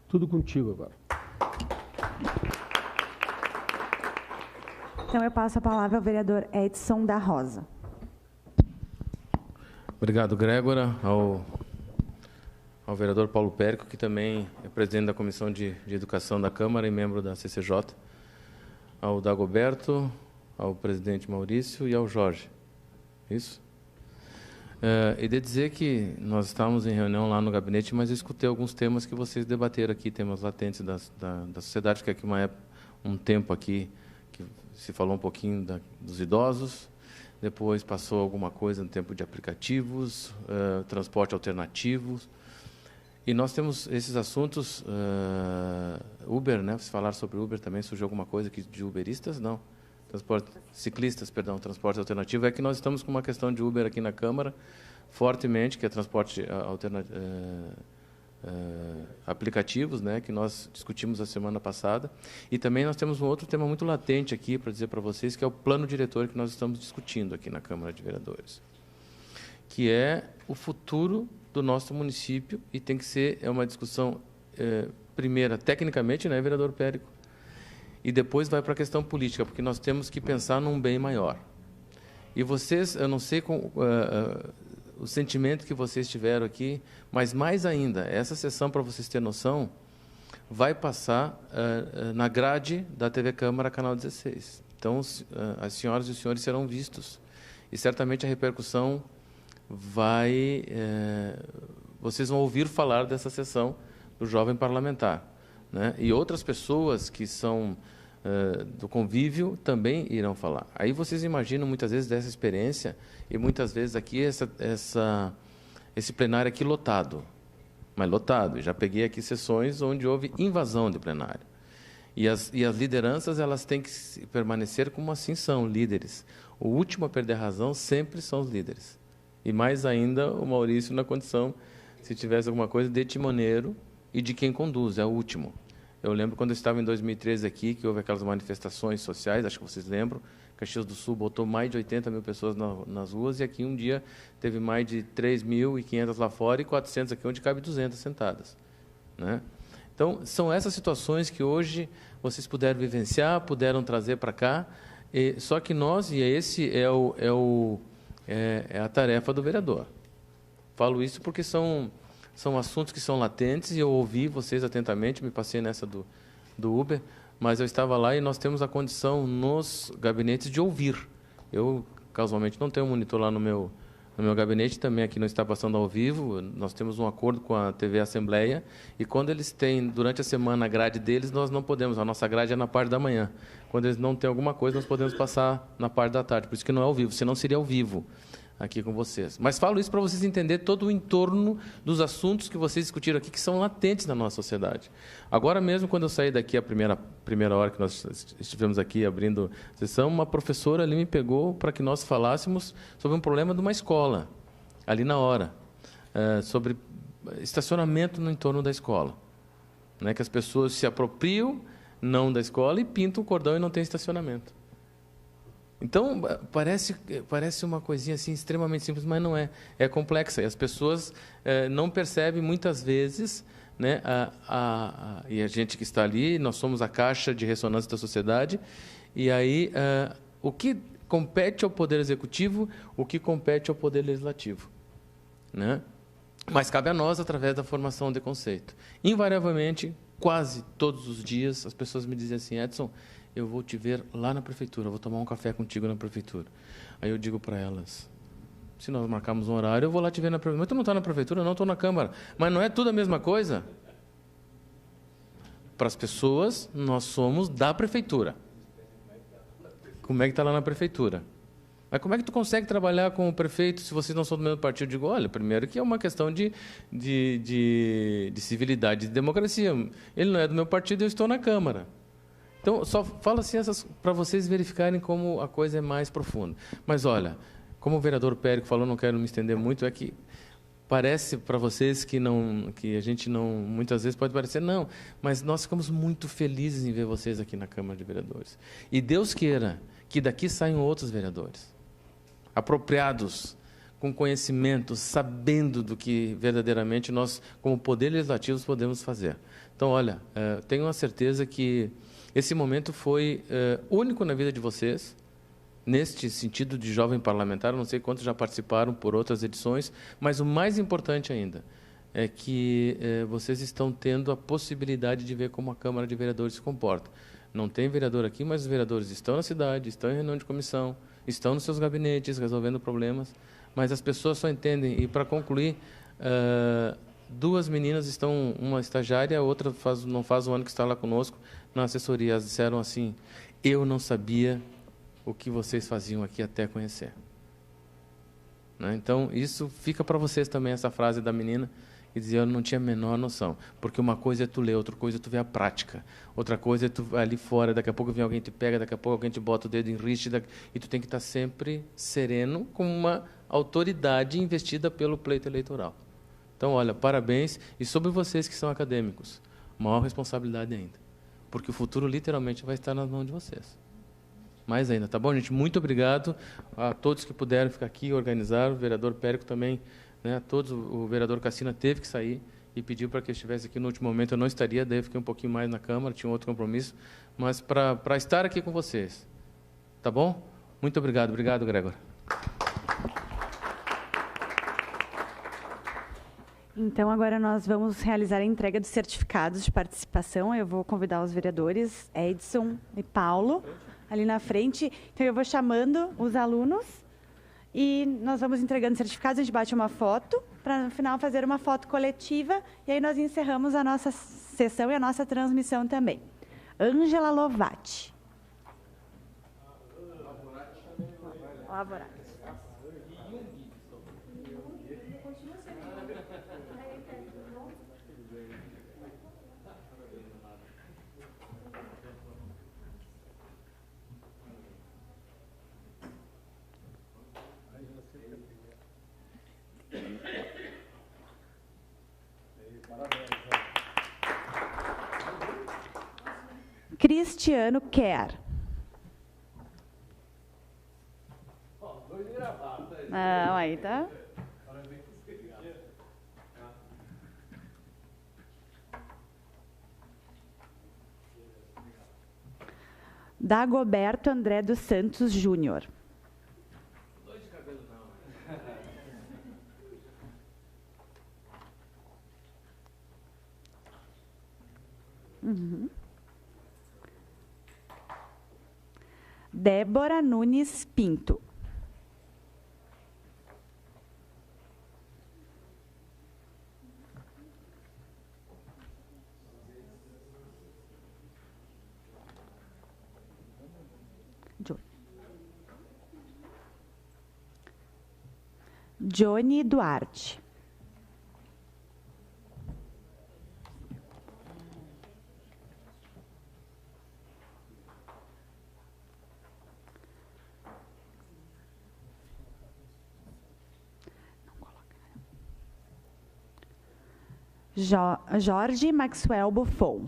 Tudo contigo agora. Então, eu passo a palavra ao vereador Edson da Rosa. Obrigado, Grégora, ao ao vereador Paulo Périco, que também é presidente da Comissão de Educação da Câmara e membro da CCJ, ao Dagoberto, ao presidente Maurício e ao Jorge. Isso? E de dizer que nós estávamos em reunião lá no gabinete, mas eu escutei alguns temas que vocês debateram aqui, temas latentes da sociedade, que aqui um tempo aqui que se falou um pouquinho dos idosos, depois passou alguma coisa no tempo de aplicativos, transporte alternativo, e nós temos esses assuntos, Uber, né? Se falar sobre Uber também, surgiu alguma coisa aqui de uberistas? Não. Ciclistas, perdão, transporte alternativo. É que nós estamos com uma questão de Uber aqui na Câmara, fortemente, que é transporte aplicativos, né, que nós discutimos a semana passada. E também nós temos um outro tema muito latente aqui para dizer para vocês, que é o plano diretor que nós estamos discutindo aqui na Câmara de Vereadores, que é o futuro do nosso município, e tem que ser uma discussão, primeira, tecnicamente, né, vereador Périco, e depois vai para a questão política, porque nós temos que pensar num bem maior. E vocês, eu não sei o sentimento que vocês tiveram aqui, mas mais ainda, essa sessão, para vocês terem noção, vai passar na grade da TV Câmara, Canal 16. Então, as senhoras e os senhores serão vistos. E certamente a repercussão vai... vocês vão ouvir falar dessa sessão do Jovem Parlamentar, né? E outras pessoas que são do convívio também irão falar. Aí vocês imaginam muitas vezes dessa experiência, e muitas vezes aqui esse plenário aqui lotado, mas lotado. Eu já peguei aqui sessões onde houve invasão de plenário. E as lideranças, elas têm que permanecer como assim são, líderes. O último a perder a razão sempre são os líderes. E mais ainda o Maurício na condição, se tivesse alguma coisa, de timoneiro e de quem conduz, é o último. Eu lembro quando eu estava em 2013 aqui, que houve aquelas manifestações sociais, acho que vocês lembram, Caxias do Sul botou mais de 80 mil pessoas nas ruas, e aqui um dia teve mais de 3.500 lá fora e 400 aqui, onde cabe 200 sentadas, né? Então, são essas situações que hoje vocês puderam vivenciar, puderam trazer para cá, só que nós, e esse é a tarefa do vereador. Falo isso porque são assuntos que são latentes, e eu ouvi vocês atentamente, me passei nessa do Uber, mas eu estava lá e nós temos a condição nos gabinetes de ouvir. Eu, casualmente, não tenho um monitor lá no meu gabinete, também aqui não está passando ao vivo, nós temos um acordo com a TV Assembleia, e quando eles têm, durante a semana, a grade deles, nós não podemos, a nossa grade é na parte da manhã. Quando eles não têm alguma coisa, nós podemos passar na parte da tarde, por isso que não é ao vivo, senão seria ao vivo aqui com vocês. Mas falo isso para vocês entenderem todo o entorno dos assuntos que vocês discutiram aqui, que são latentes na nossa sociedade. Agora mesmo, quando eu saí daqui, a primeira hora que nós estivemos aqui abrindo a sessão, uma professora ali me pegou para que nós falássemos sobre um problema de uma escola, ali na hora, sobre estacionamento no entorno da escola, né, que as pessoas se apropriam, não da escola, e pintam o cordão e não tem estacionamento. Então, parece uma coisinha assim extremamente simples, mas não é. É complexa. E as pessoas não percebem muitas vezes, né, e a gente que está ali, nós somos a caixa de ressonância da sociedade, e aí o que compete ao Poder Executivo, o que compete ao Poder Legislativo, né? Mas cabe a nós através da formação de conceito. Invariavelmente, quase todos os dias, as pessoas me dizem assim: Edson, eu vou te ver lá na prefeitura, eu vou tomar um café contigo na prefeitura. Aí eu digo para elas: se nós marcarmos um horário, eu vou lá te ver na prefeitura. Mas tu não está na prefeitura? Não, estou na Câmara. Mas não é tudo a mesma coisa? Para as pessoas, nós somos da prefeitura. Como é que está lá na prefeitura? Mas como é que tu consegue trabalhar com o prefeito se vocês não são do mesmo partido? Eu digo: olha, primeiro que é uma questão de civilidade, de democracia. Ele não é do meu partido, eu estou na Câmara. Então, só falo assim para vocês verificarem como a coisa é mais profunda. Mas, olha, como o vereador Périco falou, não quero me estender muito, é que parece para vocês que a gente não, muitas vezes pode parecer, não, mas nós ficamos muito felizes em ver vocês aqui na Câmara de Vereadores. E Deus queira que daqui saiam outros vereadores, apropriados, com conhecimento, sabendo do que verdadeiramente nós, como Poder Legislativo, podemos fazer. Então, olha, tenho a certeza que esse momento foi único na vida de vocês, neste sentido de jovem parlamentar. Eu não sei quantos já participaram por outras edições, mas o mais importante ainda é que vocês estão tendo a possibilidade de ver como a Câmara de Vereadores se comporta. Não tem vereador aqui, mas os vereadores estão na cidade, estão em reunião de comissão, estão nos seus gabinetes resolvendo problemas, mas as pessoas só entendem. E, para concluir, 2 meninas estão, uma estagiária, a outra não faz um ano que está lá conosco na assessoria. Elas disseram assim: eu não sabia o que vocês faziam aqui até conhecer. Né? Então, isso fica para vocês também, essa frase da menina, e dizer: eu não tinha a menor noção. Porque uma coisa é tu ler, outra coisa é tu ver a prática. Outra coisa é tu ali fora, daqui a pouco vem alguém te pega, daqui a pouco alguém te bota o dedo em riste, e tu tem que estar sempre sereno, como uma autoridade investida pelo pleito eleitoral. Então, olha, parabéns. E sobre vocês que são acadêmicos, maior responsabilidade ainda. Porque o futuro, literalmente, vai estar nas mãos de vocês. Mais ainda, tá bom, gente? Muito obrigado a todos que puderam ficar aqui, organizar, o vereador Périco também, né, a todos. O vereador Cassina teve que sair e pediu para que eu estivesse aqui no último momento. Eu não estaria, daí eu fiquei um pouquinho mais na Câmara, tinha um outro compromisso, mas para estar aqui com vocês. Tá bom? Muito obrigado. Obrigado, Gregor. Então, agora nós vamos realizar a entrega dos certificados de participação. Eu vou convidar os vereadores Edson e Paulo ali na frente. Então, eu vou chamando os alunos e nós vamos entregando certificados. A gente bate uma foto para, no final, fazer uma foto coletiva. E aí nós encerramos a nossa sessão e a nossa transmissão também. Ângela Lovati. Lavorati. Cristiano Kerr. Não, aí tá. Dagoberto André dos Santos Júnior. Uhum. Débora Nunes Pinto. Johnny Duarte. Jorge Maxwell Buffon.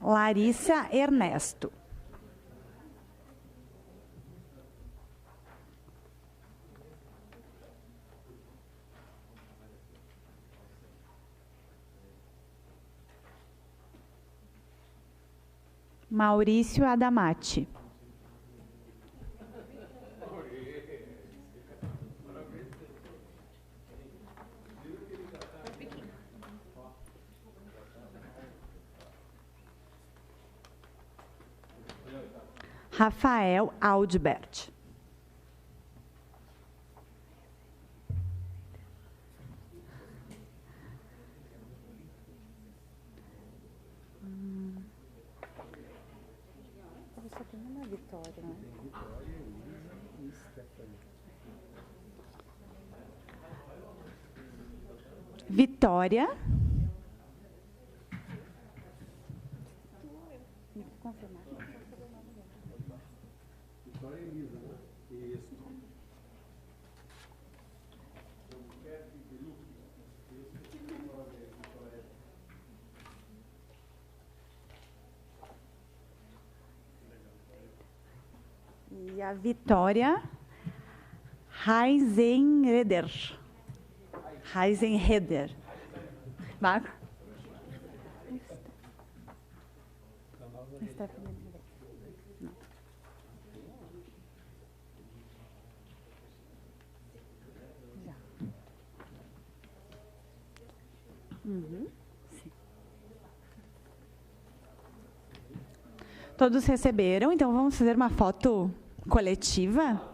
Larissa Ernesto. Maurício Adamati. Rafael Aldbert. Só tem uma Vitória, né? Vitória. Confirmar. Vitória Elisa, né? Isso. E a Vitória Heisenreder. Heisenreder. Todos receberam, então vamos fazer uma foto coletiva?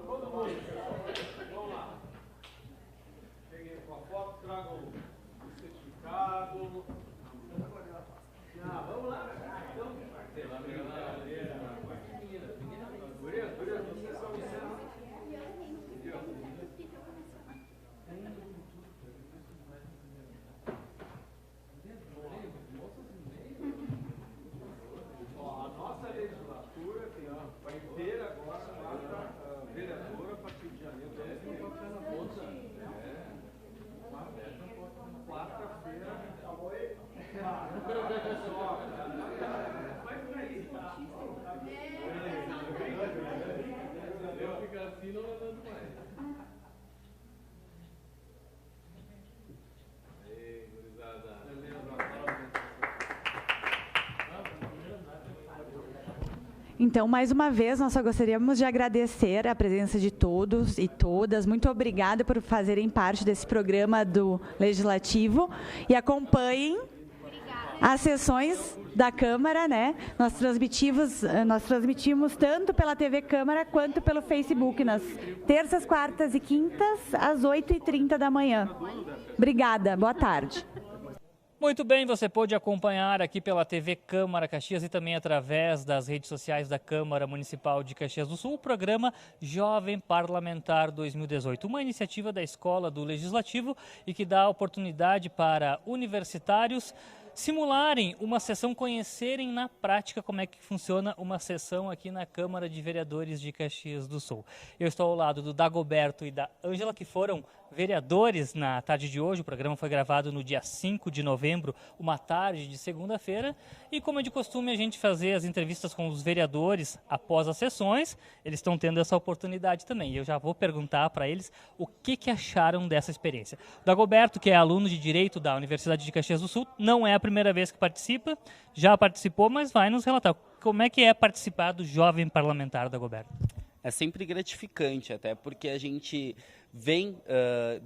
Então, mais uma vez, nós só gostaríamos de agradecer a presença de todos e todas. Muito obrigada por fazerem parte desse programa do Legislativo e acompanhem as sessões da Câmara, né? Nós transmitimos tanto pela TV Câmara quanto pelo Facebook nas terças, quartas e quintas, às 8h30 da manhã. Obrigada, boa tarde. Muito bem, você pôde acompanhar aqui pela TV Câmara Caxias e também através das redes sociais da Câmara Municipal de Caxias do Sul o programa Jovem Parlamentar 2018, uma iniciativa da Escola do Legislativo e que dá oportunidade para universitários simularem uma sessão, conhecerem na prática como é que funciona uma sessão aqui na Câmara de Vereadores de Caxias do Sul. Eu estou ao lado do Dagoberto e da Ângela, que foram vereadores na tarde de hoje. O programa foi gravado no dia 5 de novembro, uma tarde de segunda-feira. E como é de costume a gente fazer as entrevistas com os vereadores após as sessões, eles estão tendo essa oportunidade também. E eu já vou perguntar para eles o que acharam dessa experiência. O Dagoberto, que é aluno de Direito da Universidade de Caxias do Sul, não é a primeira vez que participa, já participou, mas vai nos relatar como é que é participar do Jovem Parlamentar, Dagoberto. É sempre gratificante, até porque a gente vem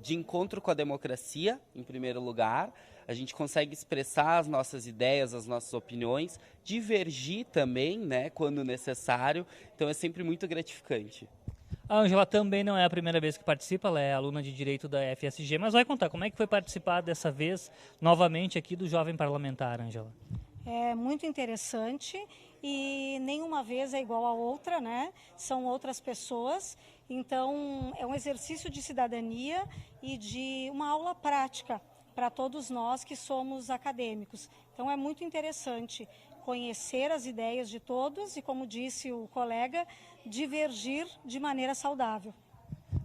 de encontro com a democracia, em primeiro lugar. A gente consegue expressar as nossas ideias, as nossas opiniões, divergir também, né, quando necessário. Então é sempre muito gratificante. A Ângela também não é a primeira vez que participa, ela é aluna de Direito da FSG, mas vai contar como é que foi participar dessa vez, novamente, aqui do Jovem Parlamentar, Ângela. É muito interessante e nenhuma vez é igual a outra, né? São outras pessoas, então é um exercício de cidadania e de uma aula prática para todos nós que somos acadêmicos. Então é muito interessante conhecer as ideias de todos e, como disse o colega, divergir de maneira saudável.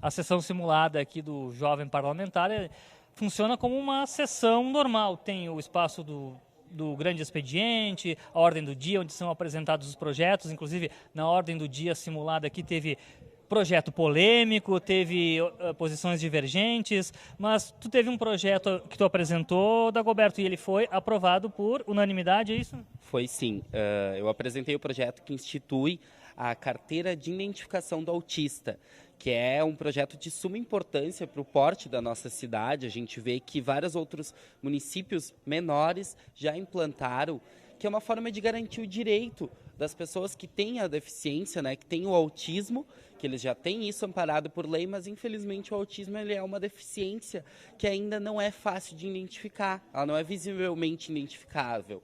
A sessão simulada aqui do Jovem Parlamentar funciona como uma sessão normal, tem o espaço do grande expediente, a ordem do dia, onde são apresentados os projetos. Inclusive, na ordem do dia simulada aqui teve projeto polêmico, teve posições divergentes, mas tu teve um projeto que tu apresentou, Dagoberto, e ele foi aprovado por unanimidade, é isso? Foi sim. Eu apresentei o projeto que institui a Carteira de Identificação do Autista, que é um projeto de suma importância para o porte da nossa cidade. A gente vê que vários outros municípios menores já implantaram, que é uma forma de garantir o direito das pessoas que têm a deficiência, né, que têm o autismo, que eles já têm isso amparado por lei, mas infelizmente o autismo ele é uma deficiência que ainda não é fácil de identificar, ela não é visivelmente identificável.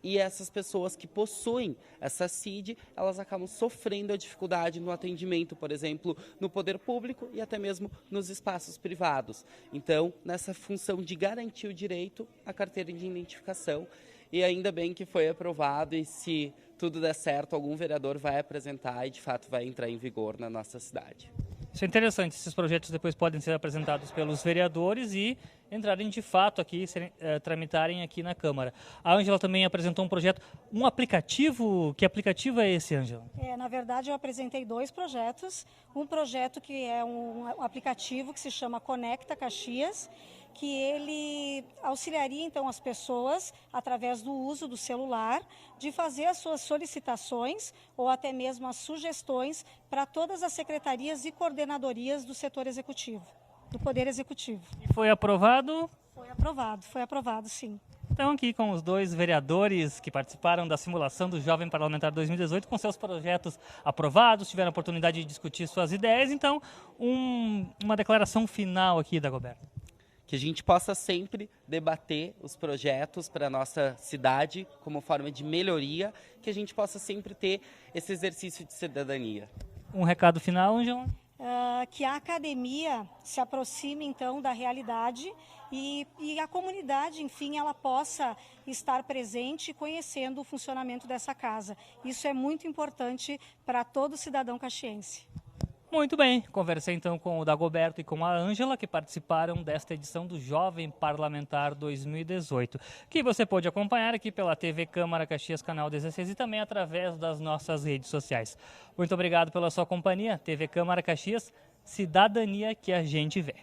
E essas pessoas que possuem essa CID, elas acabam sofrendo a dificuldade no atendimento, por exemplo, no poder público e até mesmo nos espaços privados. Então, nessa função de garantir o direito, a carteira de identificação, e ainda bem que foi aprovado, e se tudo der certo, algum vereador vai apresentar e de fato vai entrar em vigor na nossa cidade. Isso é interessante, esses projetos depois podem ser apresentados pelos vereadores e entrarem de fato aqui, tramitarem aqui na Câmara. A Ângela também apresentou um projeto, um aplicativo. Que aplicativo é esse, Ângela? Na verdade, eu apresentei 2 projetos. Um projeto que é um aplicativo que se chama Conecta Caxias, que ele auxiliaria então as pessoas, através do uso do celular, de fazer as suas solicitações ou até mesmo as sugestões para todas as secretarias e coordenadorias do setor executivo, do Poder Executivo. E foi aprovado? Foi Foi aprovado, sim. Então, aqui com os dois vereadores que participaram da simulação do Jovem Parlamentar 2018, com seus projetos aprovados, tiveram a oportunidade de discutir suas ideias. Então, uma declaração final aqui, Dagoberto. Que a gente possa sempre debater os projetos para a nossa cidade como forma de melhoria, que a gente possa sempre ter esse exercício de cidadania. Um recado final, Ângela? Que a academia se aproxime, então, da realidade e a comunidade, enfim, ela possa estar presente e conhecendo o funcionamento dessa casa. Isso é muito importante para todo cidadão caxiense. Muito bem, conversei então com o Dagoberto e com a Ângela, que participaram desta edição do Jovem Parlamentar 2018, que você pode acompanhar aqui pela TV Câmara Caxias, canal 16, e também através das nossas redes sociais. Muito obrigado pela sua companhia, TV Câmara Caxias, cidadania que a gente vê.